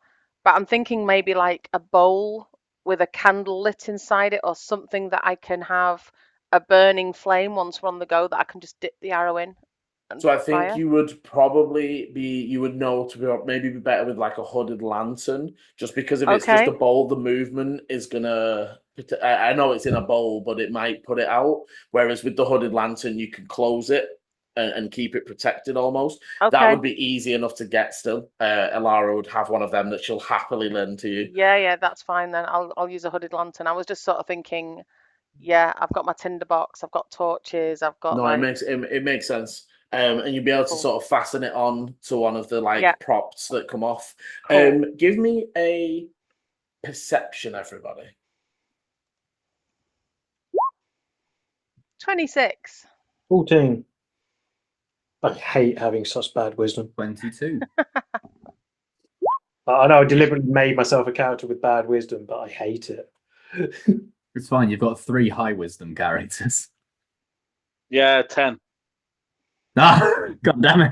but I'm thinking maybe like a bowl with a candle lit inside it or something that I can have a burning flame once we're on the go that I can just dip the arrow in So I think fire. you would probably you would know to maybe be better with like a hooded lantern, just because if it's just a Okay. bowl, the movement is gonna. I know it's in a bowl, but it might put it out. Whereas with the hooded lantern, you can close it and keep it protected almost. That Okay. would be easy enough to get still. Elara would have one of them that she'll happily lend to you. Yeah, that's fine then. I'll use a hooded lantern. I was just sort of thinking, yeah, I've got my tinderbox, I've got torches, I've got No, like it makes sense. And you'll be able to Cool. sort of fasten it on to one of the like Yeah. props that come off. Cool. Give me a perception, everybody. 26. 14. I hate having such bad wisdom. 22. I know I deliberately made myself a character with bad wisdom, but I hate it. It's fine. You've got 3 high wisdom characters. Yeah, 10. Ah, God damn it.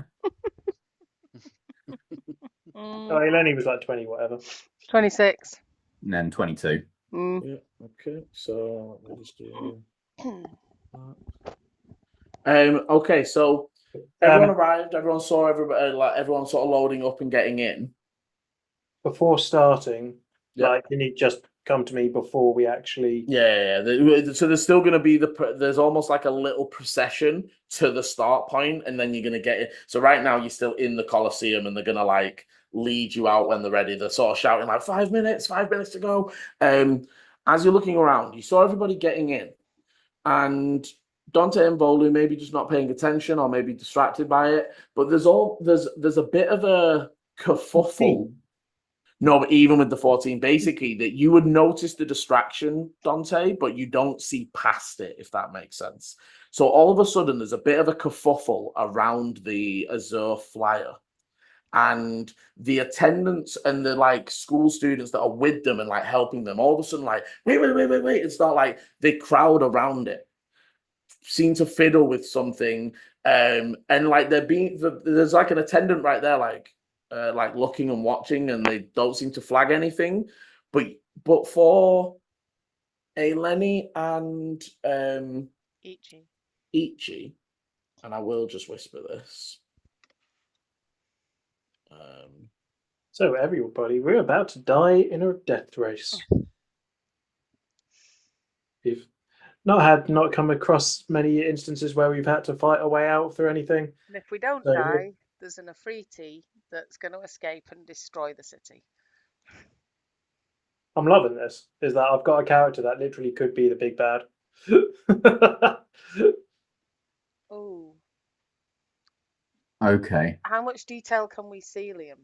Oh, Eleni was like 20, whatever. 26. And then 22. Mm. Yeah. Okay. So let me just do. Okay. So everyone arrived. Everyone saw everybody. Like everyone sort of loading up and getting in. Before starting, Yeah. like, you need just come to me before we actually. Yeah. So there's still going to be there's almost like a little procession to the start point, and then you're going to get it. So right now you're still in the Colosseum, and they're going to like lead you out when they're ready. They're sort of shouting like 5 minutes, 5 minutes to go. As you're looking around, you saw everybody getting in, and Dante and Volu maybe just not paying attention or maybe distracted by it. But there's a bit of a kerfuffle. No, but even with the 14, basically, that you would notice the distraction, Dante, but you don't see past it, if that makes sense. So all of a sudden, there's a bit of a kerfuffle around the Azure Flyer. And the attendants and the like school students that are with them and like helping them, all of a sudden, like, wait. It's not like they crowd around it, seem to fiddle with something. And like there's like an attendant right there, like looking and watching, and they don't seem to flag anything. But for Eleni and Ichi, and I will just whisper this. So everybody, we're about to die in a death race. We've not come across many instances where we've had to fight our way out through anything. And if we don't So, die, there's an Afriti that's going to escape and destroy the city. I'm loving this. Is that I've got a character that literally could be the big bad. Oh. Okay. How much detail can we see, Liam?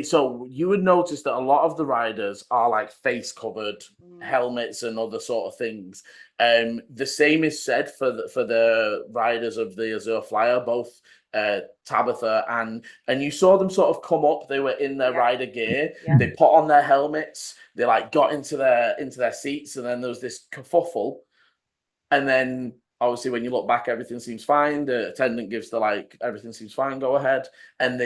So you would notice that a lot of the riders are like face covered, helmets and other sort of things. The same is said for the riders of the Azure Flyer, both Tabitha and you saw them sort of come up. They were in their rider gear. Yeah. They put on their helmets. They like got into their seats, and then there was this kerfuffle, and then. Obviously, when you look back, everything seems fine. The attendant gives the like, everything seems fine, go ahead. And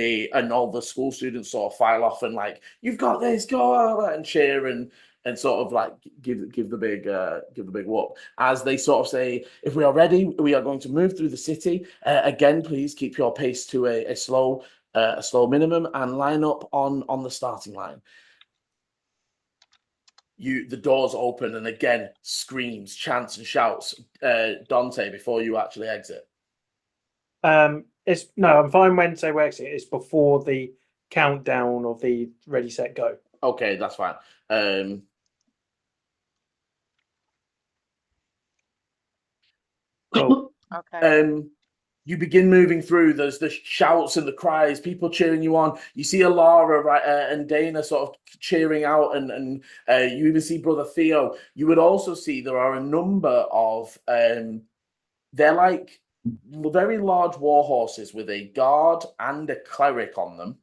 all the school students sort of file off and like, you've got this, go on, and cheer and sort of like give the big whoop. As they sort of say, if we are ready, we are going to move through the city. Again, please keep your pace to a slow minimum and line up on the starting line. The doors open and again screams, chants, and shouts. Dante, before you actually exit. I'm fine when say we're exiting. It's before the countdown of the ready, set, go. Okay, that's fine. Cool. Okay. You begin moving through. There's the shouts and the cries, people cheering you on. You see Alara and Dana sort of cheering out, and you even see Brother Theo. You would also see there are a number of they're like very large war horses with a guard and a cleric on them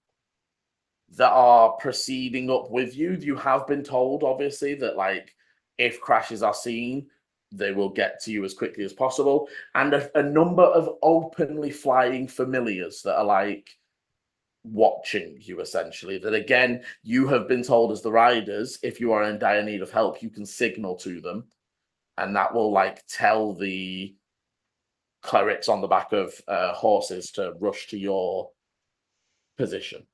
that are proceeding up with you. You have been told, obviously, that like if crashes are seen, they will get to you as quickly as possible. And a number of openly flying familiars that are like watching you, essentially. That again, you have been told as the riders, if you are in dire need of help, you can signal to them. And that will like tell the clerics on the back of horses to rush to your position.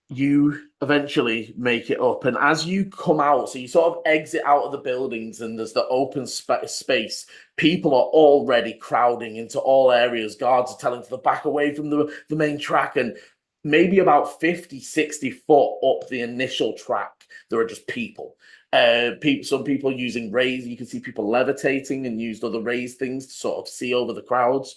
You eventually make it up, and as you come out, so you sort of exit out of the buildings, and there's the open space. People are already crowding into all areas. Guards are telling to back away from the main track, and maybe about 50, 60 foot up the initial track, there are just people. Some people using rays. You can see people levitating and used other raise things to sort of see over the crowds.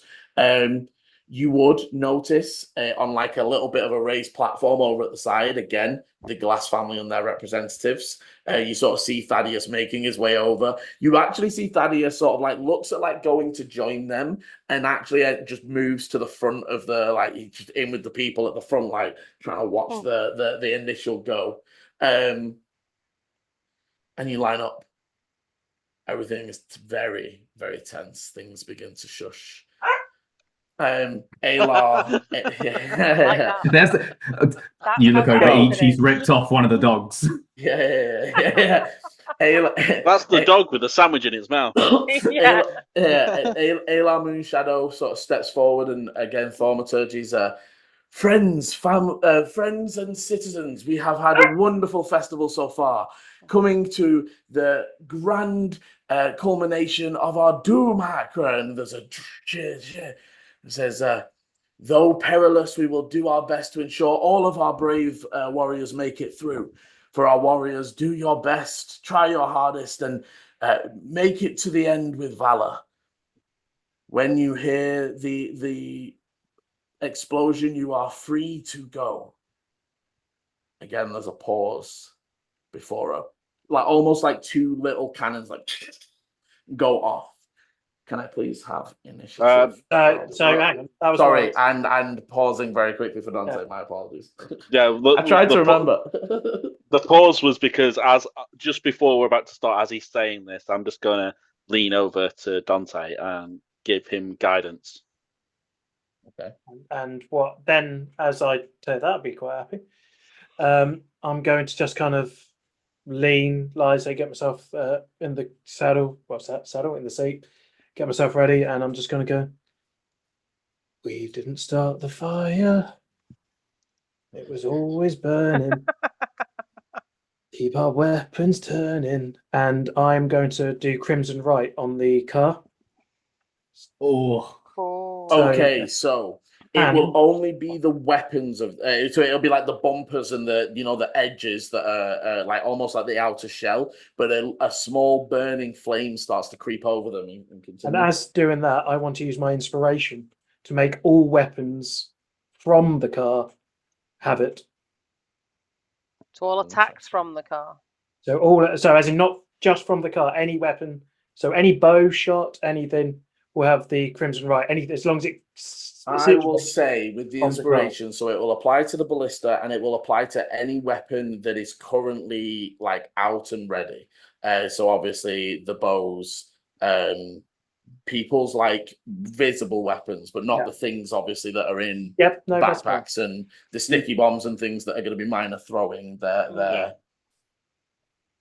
You would notice on like a little bit of a raised platform over at the side, again, the Glass family and their representatives. You sort of see Thaddeus making his way over. You actually see Thaddeus sort of like looks at like going to join them, and actually just moves to the front of the, like, he's just in with the people at the front, like trying to watch the initial go. And you line up. Everything is very, very tense. Things begin to shush. Aylar. There's you look over. Ichi's ripped off one of the dogs. Yeah. Aylar, That's the dog with the sandwich in its mouth. Yeah. Aylar Moonshadow sort of steps forward, and again, thaumaturgy's friends and citizens, we have had a wonderful festival so far, coming to the grand culmination of our Doomhakre. And there's a cheers. It says, though perilous, we will do our best to ensure all of our brave warriors make it through. For our warriors, do your best, try your hardest, and make it to the end with valor. When you hear the explosion, you are free to go. Again, there's a pause before almost like two little cannons like go off. Can I please have initiative? So hang on. That was Sorry, and pausing very quickly for Dante. My apologies. Yeah, I tried to remember. The pause was because just before we're about to start, as he's saying this, I'm just going to lean over to Dante and give him guidance. Okay. And what then? As I say that, I'd be quite happy. I'm going to just kind of lean, get myself in the saddle. What's that? Saddle in the seat. Get myself ready, and I'm just going to go. We didn't start the fire. It was always burning. Keep our weapons turning. And I'm going to do Crimson Right on the car. Oh. Okay, so it will only be the weapons of. So it'll be like the bumpers and the edges that are like almost like the outer shell, but a small burning flame starts to creep over them and continue. And as doing that, I want to use my inspiration to make all weapons from the car have it. So all attacks from the car. So as in not just from the car, any weapon. So any bow shot, anything will have the Crimson Right. Anything as long as it. I will say with the inspiration, so it will apply to the ballista, and it will apply to any weapon that is currently like out and ready. So obviously the bows, people's like visible weapons, but not the things obviously that are in backpacks and the sticky bombs and things that are going to be minor throwing there. Yeah.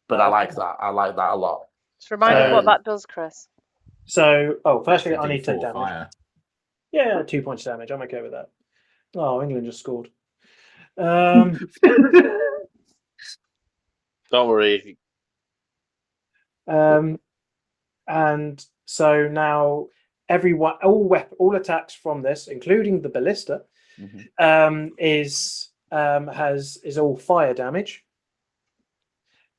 But I like that. I like that a lot. Just remind us what that does, Chris. So, firstly, I need to take damage. Fire. Yeah, 2 points damage. I'm okay with that. Oh, England just scored. Don't worry. And so now all attacks from this, including the ballista, is all fire damage.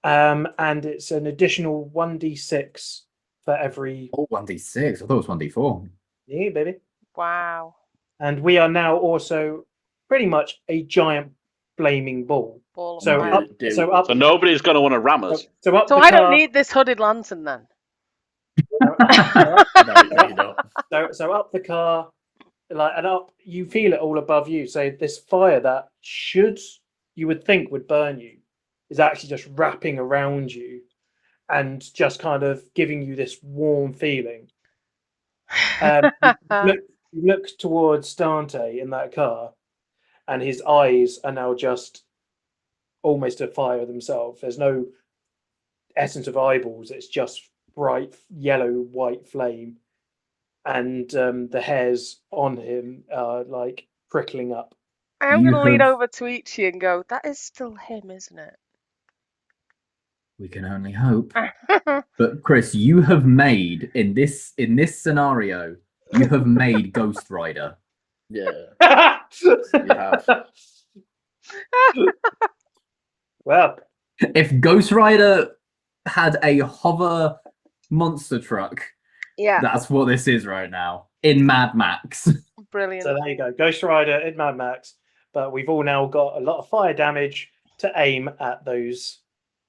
And it's an additional 1d6 for every. 1d6. I thought it was 1d4. Yeah, baby. Wow. And we are now also pretty much a giant flaming ball. So nobody's going to want to ram us. So I don't need this hooded lantern then. No, you don't. So up the car, and up, you feel it all above you. So this fire that you would think would burn you is actually just wrapping around you and just kind of giving you this warm feeling. You look towards Dante in that car, and his eyes are now just almost a fire themselves. There's no essence of eyeballs. It's just bright yellow white flame, and the hairs on him are like prickling up. I'm You going to lean have- over to Ichi and go, that is still him, isn't We can only hope. it? But Chris, you have made in this scenario, you have made Ghost Rider. Yeah. You have. Well, If Ghost Rider had a hover monster truck, Yeah, that's what this is right now in Mad Max. brilliant. so there you go, Ghost Rider in Mad Max. But we've all now got a lot of fire damage to aim at those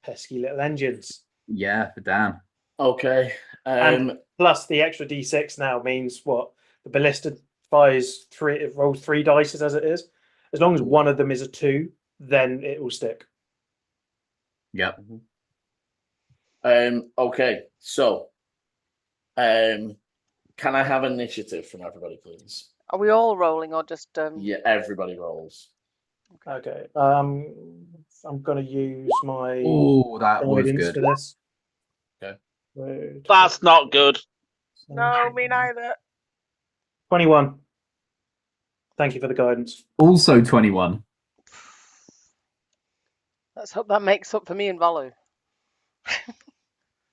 pesky little engines. Yeah, for damn. Okay. And plus the extra D6 now means what? The ballista fires three, it rolls 3 dice as it is. As long as one of them is a 2, then it will stick. Yep. Okay. So, can I have initiative from everybody, please? Are we all rolling or just Yeah, everybody rolls. Okay. I'm gonna use my Oh, that was guidance good. for this. Okay. So, That's not good. No, me neither. 21. Thank you for the guidance. Also 21. Let's hope that makes up for me and Valu.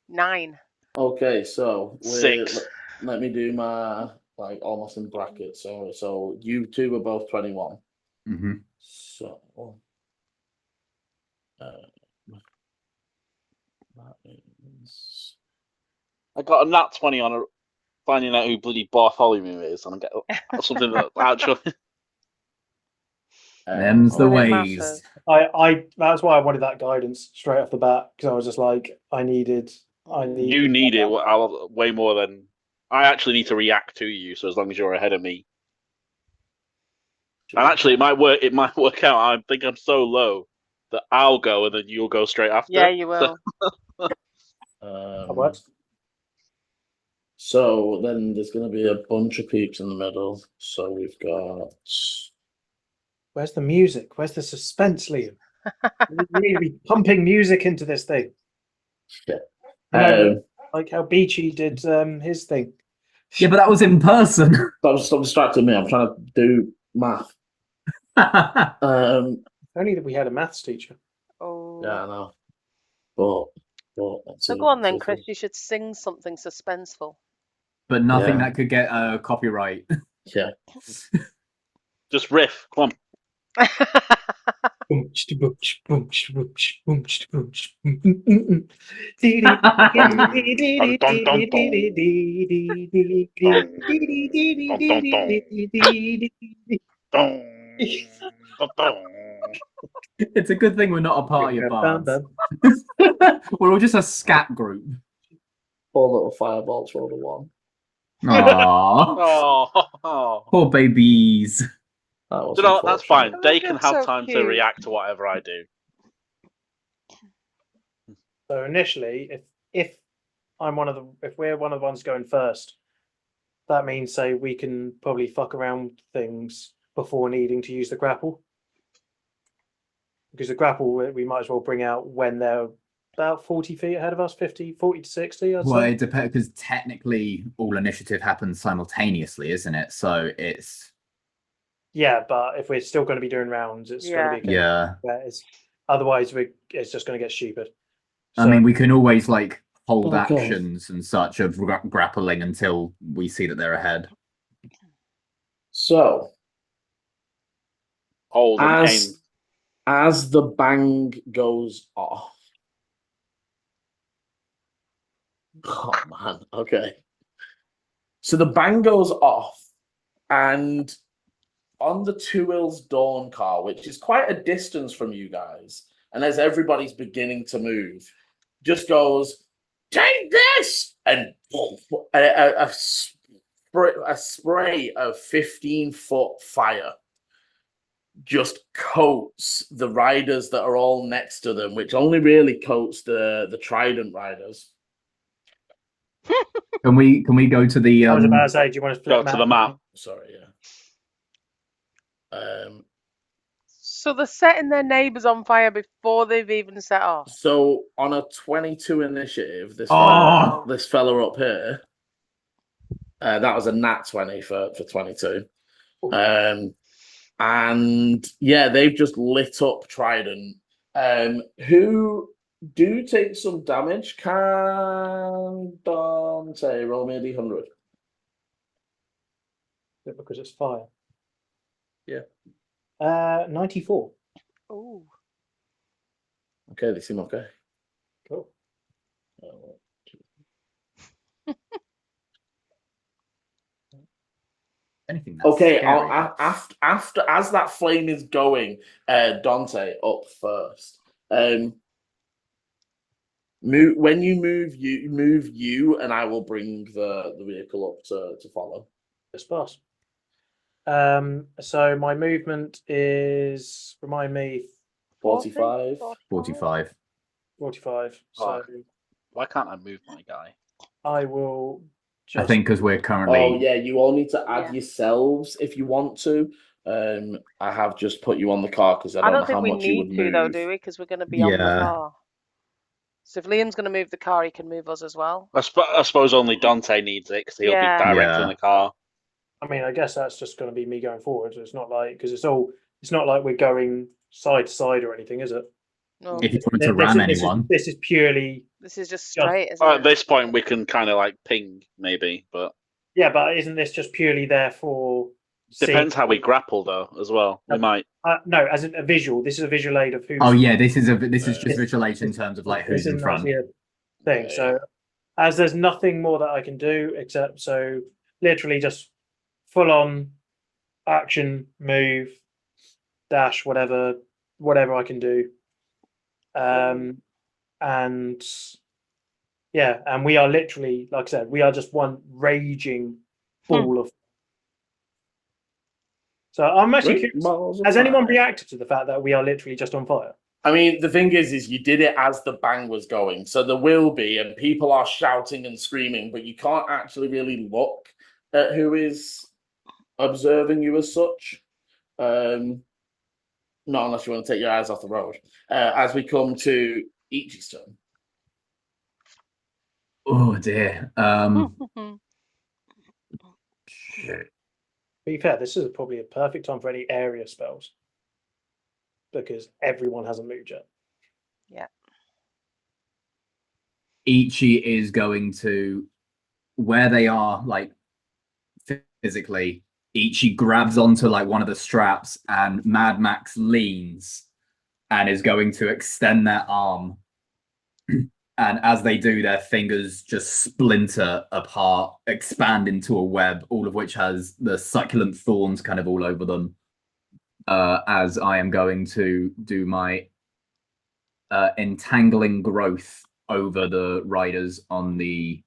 9. Okay, so 6. let me do my like almost in brackets. So you two are both 21. Mm-hmm. So that is I got a nat 20 on finding out who bloody Bartholomew is, and I get something that actually. Them's the When it ways. matters. I that's why I wanted that guidance straight off the bat, because I was just like, I needed You need it way more than I actually need to react to you. So as long as you're ahead of me, and actually it might work. It might work out. I think I'm so low that I'll go and then you'll go straight after. Yeah, you will. That works. So then there's going to be a bunch of peeps in the middle. So we've got. Where's the music? Where's the suspense, Liam? We need to be pumping music into this thing. Yeah. You know, like how Beachy did his thing. Yeah, but that was in person. Stop distracting me. I'm trying to do math. Only that we had a maths teacher. Oh. Yeah, I know. But So go on then, Chris. You should sing something suspenseful. But nothing Yeah. that could get copyright. Yeah. Just riff. Come on. It's a good thing we're not a party of bards. We're all just a scat group. 4 little fireballs rolled a 1. Aww. Oh. Poor babies. That was You know what? That's fine. unfortunate. They can That's have so time to cute. react to whatever I do. So initially, if we're one of the ones going first, that means say we can probably fuck around things before needing to use the grapple. Because the grapple we might as well bring out when they're about 40 feet ahead of us, 40 to 60, I'd Well, say. it depends because technically all initiative happens simultaneously, isn't it? So it's Yeah, but if we're still going to be doing rounds, it's going to be otherwise it's just going to get stupid. I mean, we can always like hold Okay. actions and such of grappling until we see that they're ahead. So Hold and aim. as the bang goes off. Oh man, okay. So the bang goes off, and on the Two Hills Dawn car, which is quite a distance from you guys, and as everybody's beginning to move, just goes, "Take this!" and a spray of 15-foot fire just coats the riders that are all next to them, which only really coats the Trident riders. Can we go to the I was about to say, do you want to Go flip to the map. Sorry, yeah. So they're setting their neighbours on fire before they've even set off. So on a 22 initiative, this Oh! this fella up here, that was a nat 20 for 22. And yeah, they've just lit up Trident. Who do take some damage? Can Dante roll me a d100? Because it's fire. Yeah. 94. Ooh. Okay, they seem okay. Cool. Anything that's Okay, scary. after as that flame is going, Dante up first. When you move, and I will bring the vehicle up to follow. It's pass. So my movement is, remind me, 45. 45. 45. So Oh. Why can't I move my guy? I will just. I think because we're currently. Oh yeah, you all need to add Yeah. yourselves if you want to. I have just put you on the car because I don't know think how we much you would need to move. though, do we? Because we're going to be on the Yeah. car. So if Liam's going to move the car, he can move us as well. I suppose only Dante needs it because he'll be Yeah. directly in Yeah. the car. I mean, I guess that's just going to be me going forward. It's not like, because it's not like we're going side to side or anything, is it? No, If you wanted to ram anyone. This is purely. this is just straight, isn't At it? this point, we can kind of like ping maybe, but Yeah, but isn't this just purely there for? depends how we grapple though as well. We might. No, as in a visual. This is a visual aid of who's. Oh yeah, this is just This- visual aids in terms of like this who's in isn't front. actually a thing. Yeah, So, as there's nothing more that I can do except literally just full on action, move, dash, whatever I can do. And yeah, and we are literally, like I said, we are just one raging ball of. So I'm actually Great curious. balls of Has anyone fire. reacted to the fact that we are literally just on fire? I mean, the thing is you did it as the bang was going, so there will be, and people are shouting and screaming, but you can't actually really look at who is observing you as such. Not unless you want to take your eyes off the road. As we come to Ichi's turn. Oh dear. To be fair, this is probably a perfect time for any area spells because everyone hasn't moved yet. Yeah. Ichi is going to where they are, like physically. Ichi grabs onto like one of the straps, and Mad Max leans and is going to extend their arm. And as they do, their fingers just splinter apart, expand into a web, all of which has the succulent thorns kind of all over them. As I am going to do my entangling growth over the riders on the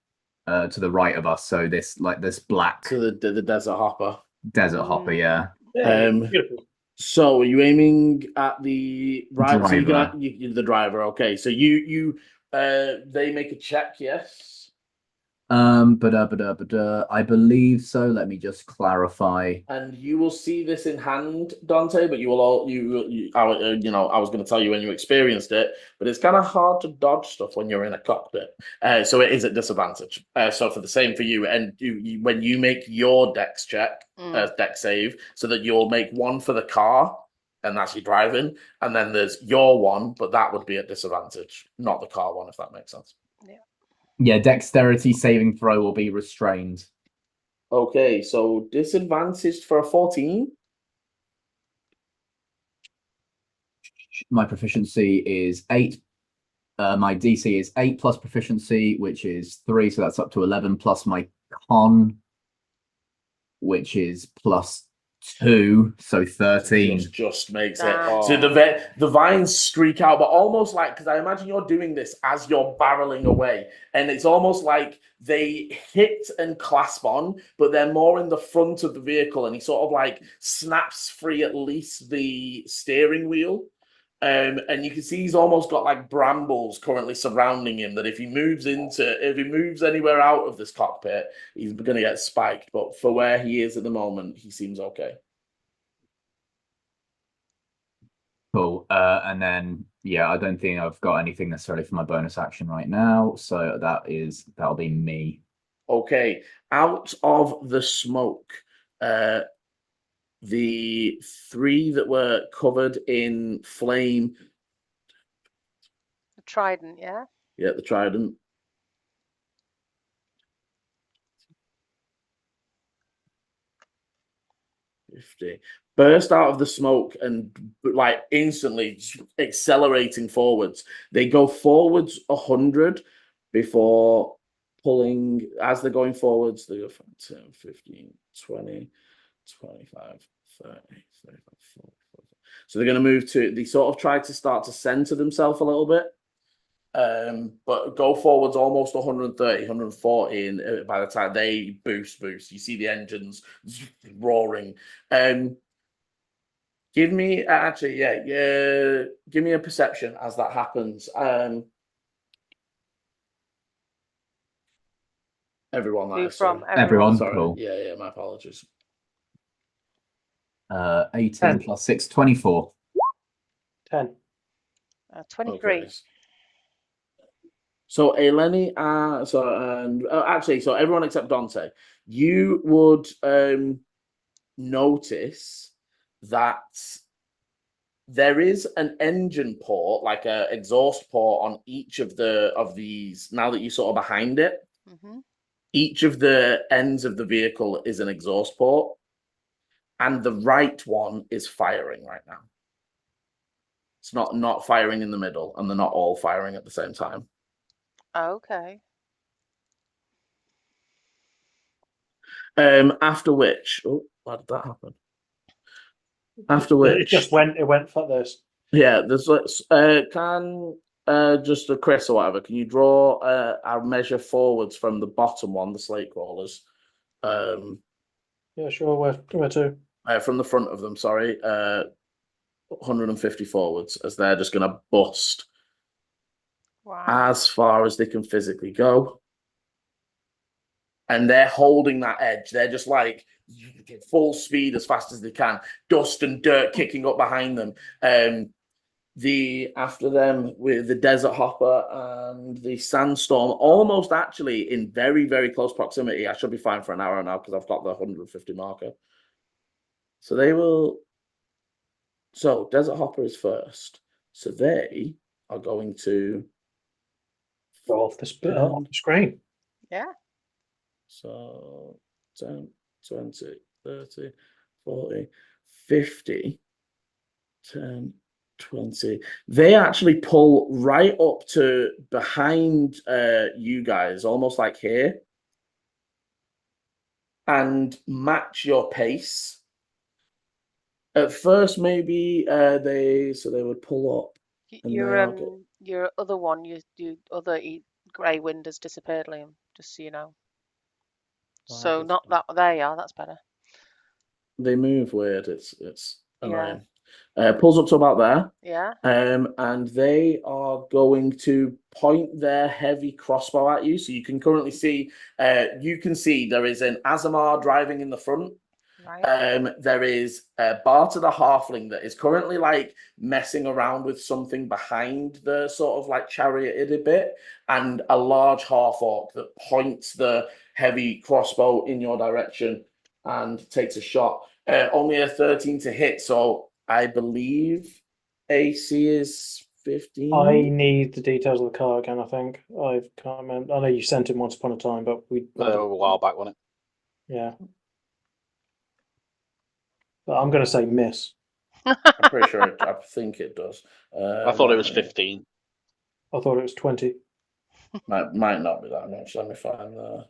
to the right of us. So this black To the desert hopper. desert hopper, yeah. Beautiful. So are you aiming at the right? So Driver. you're the driver. Okay. So they make a check. Yes. I believe so. Let me just clarify. And you will see this in hand, Dante. But you will all I was going to tell you when you experienced it, but it's kind of hard to dodge stuff when you're in a cockpit. So it is at disadvantage. So for the same for you, and when you make your dex check, dex save, so that you'll make one for the car, and that's your driving, and then there's your one, but that would be at disadvantage, not the car one, if that makes sense. Yeah, dexterity saving throw will be restrained. Okay, so disadvantaged for a 14. My proficiency is 8. My DC is 8 plus proficiency, which is 3, so that's up to 11, plus my con, which is plus 2, so 13. Just makes Damn. it. So the vines streak out, but almost like, because I imagine you're doing this as you're barreling away, and it's almost like they hit and clasp on, but they're more in the front of the vehicle, and he sort of like snaps free at least the steering wheel. And you can see he's almost got like brambles currently surrounding him, that if he moves anywhere out of this cockpit, he's going to get spiked. But for where he is at the moment, he seems okay. Cool. And then I don't think I've got anything necessarily for my bonus action right now. So that'll be me. Okay. Out of the smoke, the 3 that were covered in flame. The trident, yeah. Yeah, the trident. Burst out of the smoke and like instantly accelerating forwards. They go forwards 100 before pulling. As they're going forwards, they go 10, 15, 20, 25, 30, 35, 40. So they're going to move to. They sort of try to start to center themselves a little bit. But go forwards almost 130, 140, and by the time they boost, you see the engines roaring. Give me give me a perception as that happens. Everyone, Who that is, from? sorry. Everyone, Sorry. cool. Yeah, my apologies. 18 10. plus 6, 24. 10. 23. Okay. So Eleni, so everyone except Dante, you would notice that there is an engine port, like a exhaust port, on each of these. Now that you're sort of behind it, each of the ends of the vehicle is an exhaust port, and the right one is firing right now. It's not firing in the middle, and they're not all firing at the same time. Okay. After which, why did that happen? After which, It just went. It went for this. yeah. There's just a Chris or whatever. Can you draw our measure forwards from the bottom one, the slate crawlers? Yeah, sure. Where to? From the front of them. Sorry, 150 forwards, as they're just going to bust as far as they can physically go. And they're holding that edge. They're just like full speed as fast as they can. Dust and dirt kicking up behind them. After them with the Desert Hopper and the Sandstorm, almost actually in very, very close proximity. I should be fine for an hour now because I've got the 150 marker. So they will. So Desert Hopper is first. So they are going to Go off the screen. Yeah. So 10, 20, 30, 40, 50, 10, 20. They actually pull right up to behind you guys, almost like here, and match your pace. At first, maybe they would pull up. Your other one, your other grey wind has disappeared, Liam. Just so you know. So not that there you are. That's better. They move weird. It's annoying. Pulls up to about there. Yeah. And they are going to point their heavy crossbow at you. So you can currently see. You can see there is an Azamar driving in the front. Right. There is Barter the halfling that is currently like messing around with something behind the sort of like charioted bit, and a large half orc that points the heavy crossbow in your direction and takes a shot. Only a 13 to hit, so I believe AC is 15. I need the details of the car again. I think I can't remember. I know you sent it once upon a time, but a while back, wasn't it? Yeah. But I'm going to say miss. I'm pretty sure. I think it does. I thought it was 15. I thought it was 20. Might not be that much. Let me find the.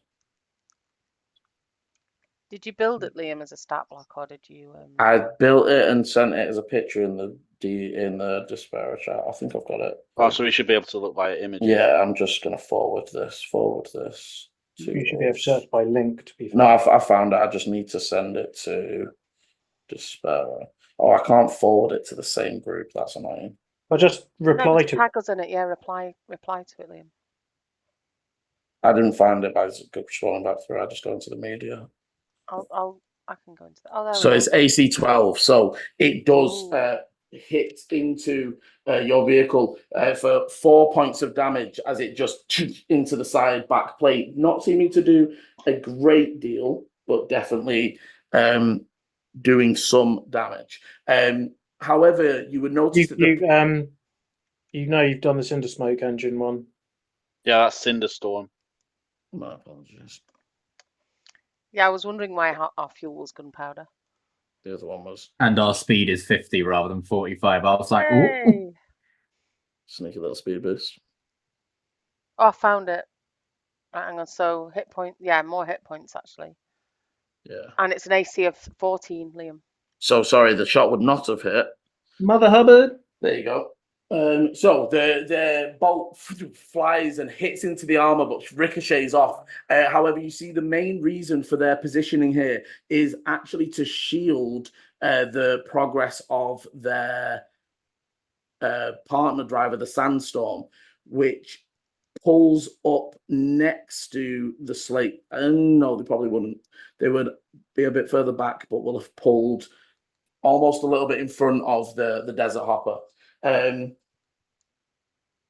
Did you build it, Liam, as a stat block, or did you? I built it and sent it as a picture in the Despair chat. I think I've got it. Oh, so we should be able to look via images. Yeah, I'm just gonna forward this. You should be able to search by link. To be fair. No, I found it. I just need to send it to Despair. Oh, I can't forward it to the same group. That's annoying. I'll just reply to. Tag us in it. Yeah, reply to it, Liam. I didn't find it by scrolling back through. I just go into the media. I can go into that. Oh, there so it's AC 12. So it does hit into your vehicle for 4 points of damage as it just into the side back plate. Not seeming to do a great deal, but definitely doing some damage. However, you would notice that you've done the Cinder Smoke engine one. Yeah, that's Cinderstorm. My apologies. Yeah, I was wondering why our fuel was gunpowder. The other one was And our speed is 50 rather than 45. I was like, ooh. Yay! sneaky little speed boost. Oh, I found it. Right, hang on. So hit point. Yeah, more hit points actually. Yeah. And it's an AC of 14, Liam. So sorry, the shot would not have hit. Mother Hubbard. There you go. So the bolt flies and hits into the armor, but ricochets off. However, you see the main reason for their positioning here is actually to shield the progress of their partner driver, the Sandstorm, which pulls up next to the slate. No, they probably wouldn't. They would be a bit further back, but will have pulled almost a little bit in front of the Desert Hopper.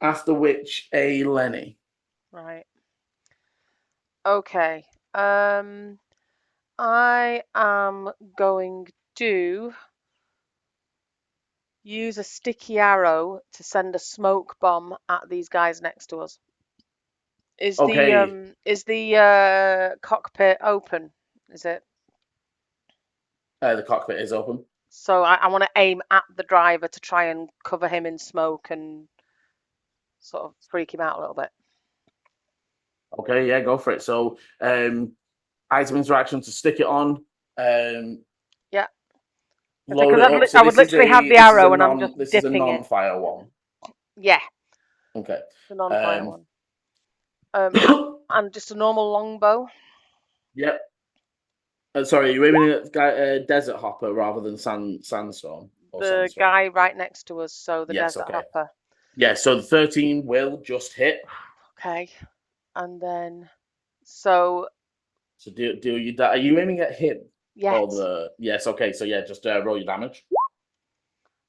After which, a Lenny. Right. Okay. I am going to use a sticky arrow to send a smoke bomb at these guys next to us. Is the cockpit open? Is it? The cockpit is open. So I want to aim at the driver to try and cover him in smoke and sort of freak him out a little bit. Okay, yeah, go for it. So, item interaction to stick it on. Yeah. Load it up. I would literally have the arrow and I'm just this is a dipping it. non-fire one. Yeah. Okay. The non-fire one. And just a normal longbow. Yep. Sorry, you're aiming at Desert Hopper rather than Sandstorm. Or The Sandstorm. guy right next to us, so the Yes, Desert okay. Hopper. Yeah, so the 13 will just hit. Okay. And then, so do you are you aiming at him? yes. Yes, okay, so yeah, just roll your damage.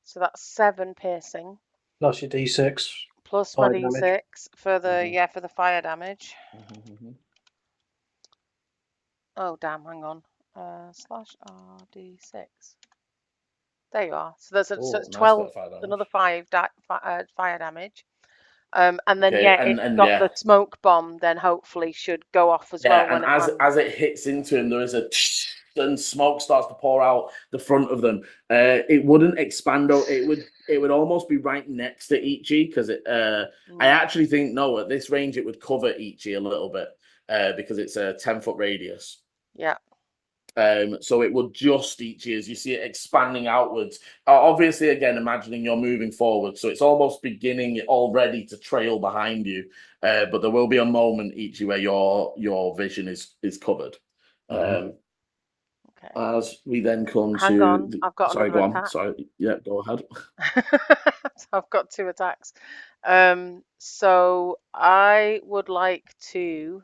So that's 7 piercing. Plus your D6. Plus my Fire D6 damage. for the for the fire damage. Oh damn, hang on. Slash RD6. There you are. So there's so it's 12, another 5 fire damage. And then Okay, it's got the smoke bomb. Then hopefully should go off as well. And as it hits into him, there is a and smoke starts to pour out the front of them. It wouldn't expand. It would almost be right next to Ichi because it. I actually think at this range it would cover Ichi a little bit because it's a 10-foot radius. Yeah. So it would just Ichi as you see it expanding outwards. Obviously, again, imagining you're moving forward, so it's almost beginning already to trail behind you. But there will be a moment, Ichi, where your vision is covered. Okay. As we then come Hang on, I've got sorry, another go attack. on. Sorry, yeah, go ahead. So I've got 2 attacks. So I would like to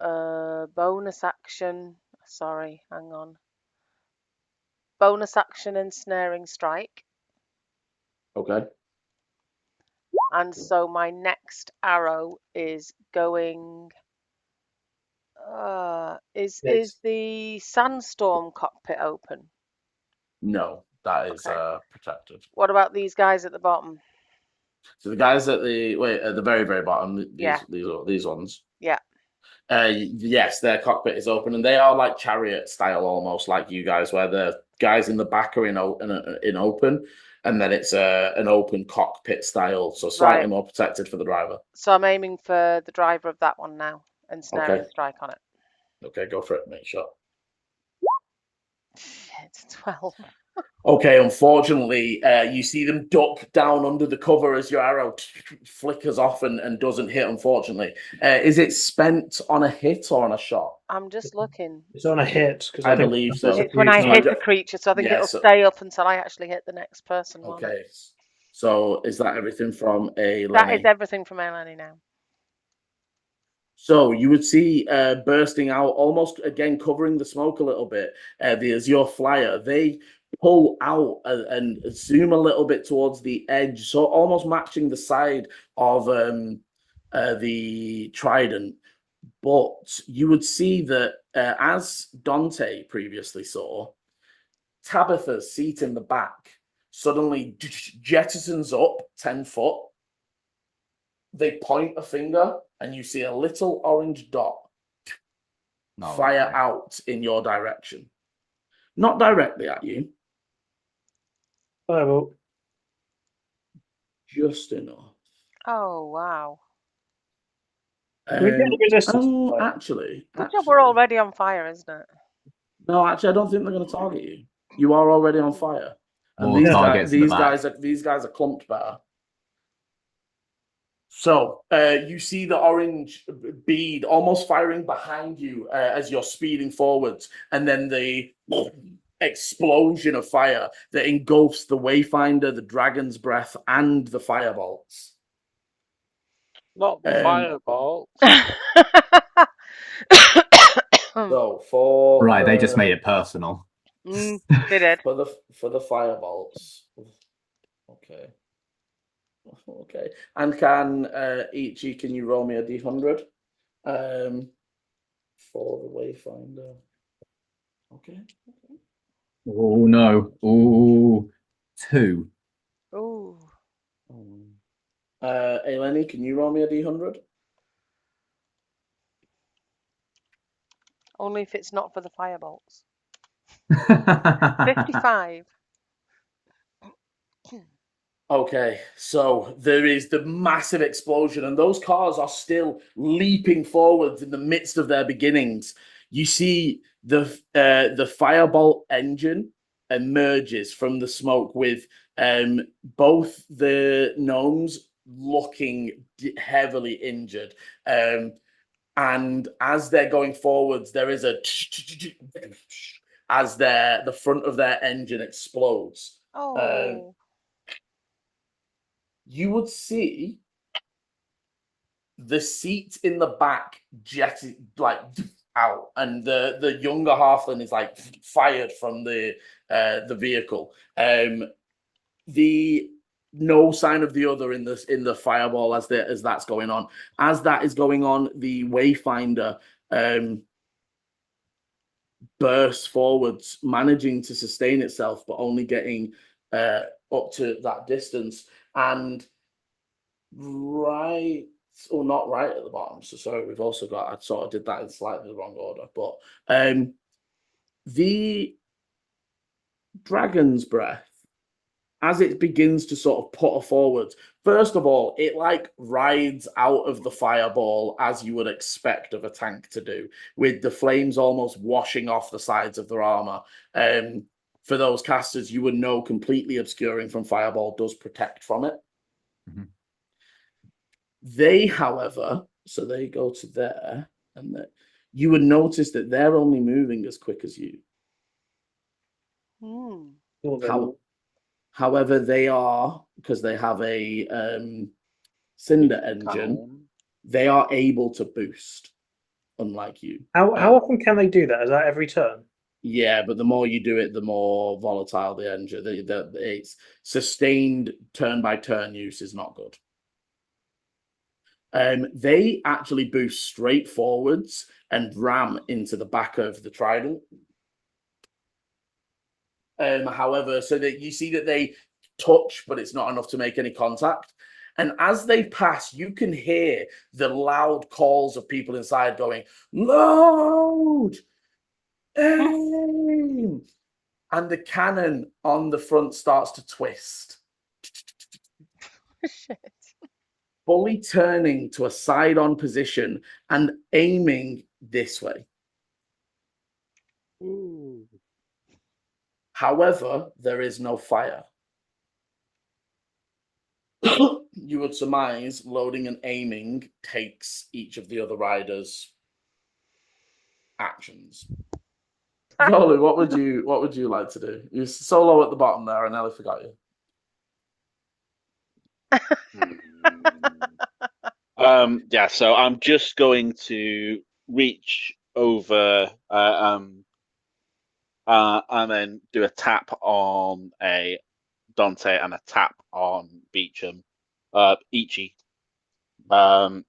bonus action. Sorry, hang on. Bonus action ensnaring strike. Okay. And so my next arrow is going. Is the sandstorm cockpit open? No, that is protected. What about these guys at the bottom? So the guys at the very very bottom, these ones. Yeah. Yes, their cockpit is open, and they are like chariot style, almost like you guys, where the guys in the back are in open, and then it's an open cockpit style, so slightly more protected for the driver. So I'm aiming for the driver of that one now, and snaring strike on it. Okay, go for it. Make sure. Shit, 12. Okay, unfortunately, you see them duck down under the cover as your arrow flickers off and doesn't hit, unfortunately. Is it spent on a hit or on a shot? I'm just looking. It's on a hit. Because I believe so. It's when I hit a creature, so I think it'll stay up until I actually hit the next person. Okay, so is that everything from a Lenny? That is everything from a Lenny now. So you would see bursting out, almost again covering the smoke a little bit, the Azure Flyer. They pull out and zoom a little bit towards the edge, so almost matching the side of the trident. But you would see that, as Dante previously saw, Tabitha's seat in the back suddenly jettisons up 10 foot. They point a finger, and you see a little orange dot fire out in your direction. Not directly at you. Fireball. Just enough. Oh, wow. Do we get any resistance to fire? Actually, Good job we're already on fire, isn't it? no, actually, I don't think they're going to target you. You are already on fire. And More targets in the back. these guys are clumped better. So you see the orange bead almost firing behind you as you're speeding forwards, and then the explosion of fire that engulfs the Wayfinder, the Dragon's Breath, and the firebolts. Not the fireball. So for Right, they just made it personal. They did. for the firebolts. Okay. Okay. And can Ichi, can you roll me a d100 for the Wayfinder? Okay. Oh no. Oh, 2. Ooh. Eleni, can you roll me a d100? Only if it's not for the firebolts. 55. Okay, so there is the massive explosion, and those cars are still leaping forwards in the midst of their beginnings. You see the firebolt engine emerges from the smoke with both the gnomes looking heavily injured. And as they're going forwards, there is a as the front of their engine explodes. Oh. You would see the seat in the back jetted like out, and the younger halfling is like fired from the vehicle. The no sign of the other in the fireball as that's going on. As that is going on, the Wayfinder bursts forwards, managing to sustain itself, but only getting up to that distance. And right, or not right at the bottom. So sorry, we've also got, I sort of did that in slightly the wrong order, but the Dragon's Breath, as it begins to sort of putter forward, first of all, it like rides out of the fireball as you would expect of a tank to do, with the flames almost washing off the sides of their armor. For those casters, you would know completely obscuring from fireball does protect from it. Mm-hmm. They, however, so they go to there, and you would notice that they're only moving as quick as you. However, they are, because they have a cinder engine, they are able to boost, unlike you. How often can they do that? Is that every turn? Yeah, but the more you do it, the more volatile the engine. It's sustained turn by turn use is not good. They actually boost straight forwards and ram into the back of the trident. However, so that you see that they touch, but it's not enough to make any contact. And as they pass, you can hear the loud calls of people inside going, "Load! Aim!" And the cannon on the front starts to twist. Shit. Fully turning to a side-on position and aiming this way. Ooh. However, there is no fire. You would surmise loading and aiming takes each of the other riders' actions. Jolie, what would you like to do? You're so low at the bottom there, I nearly forgot you. Yeah, so I'm just going to reach over and then do a tap on a Dante and a tap on Beecham, Ichi, and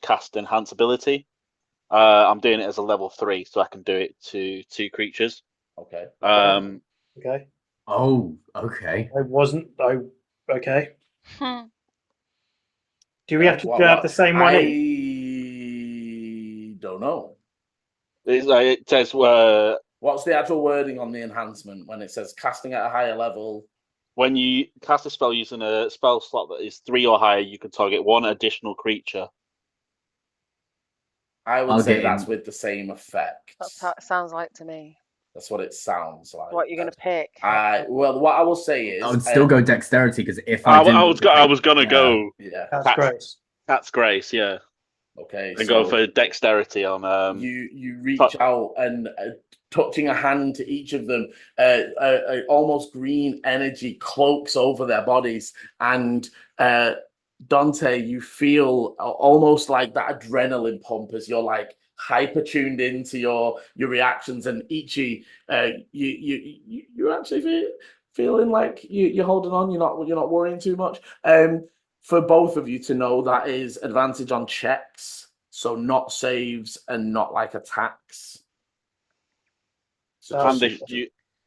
cast Enhance ability. I'm doing it as a level 3, so I can do it to 2 creatures. Okay. Okay. Oh, okay. Okay. Hmm. Do we have to have the same one in? I don't know. It says What's the actual wording on the enhancement when it says casting at a higher level? when you cast a spell using a spell slot that is 3 or higher, you can target 1 additional creature. I would I'll say get that's in. with the same effect. That's how it sounds like to me. That's what it sounds like. What you're going to pick? Well, what I will say is, I would still go dexterity because if I, I didn't, I was gonna go yeah. That's Grace. Cat's Grace, yeah, Okay, and so go for dexterity on. you reach out and touching a hand to each of them, almost green energy cloaks over their bodies, and Dante, you feel almost like that adrenaline pump as you're like hyper tuned into your reactions, and Ichi, you're actually feeling like you're holding on. You're not worrying too much. For both of you to know, that is advantage on checks, so not saves and not like attacks. So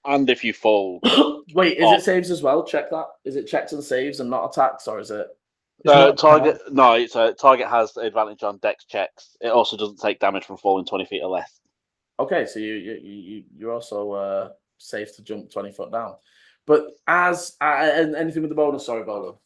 and if you fall, wait, is it saves as well? Check that. Is it checks and saves and not attacks, or is it? target target has advantage on dex checks. It also doesn't take damage from falling 20 feet or less. Okay, so you're also safe to jump 20 foot down. But as and anything with the bonus, sorry, Bolo.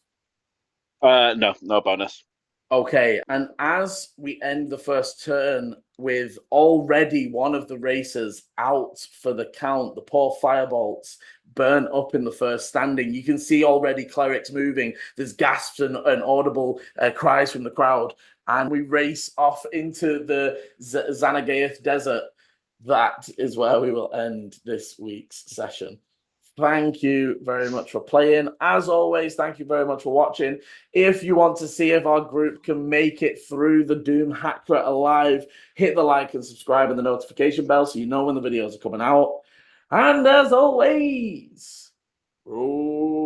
No bonus. Okay, and as we end the first turn with already one of the racers out for the count, the poor firebolts burn up in the first standing. You can see already clerics moving. There's gasps and audible cries from the crowd. And we race off into the Zanagaeth Desert. That is where we will end this week's session. Thank you very much for playing. As always, thank you very much for watching. If you want to see if our group can make it through the Doomhakre alive, hit the like and subscribe and the notification bell so you know when the videos are coming out. And as always, roll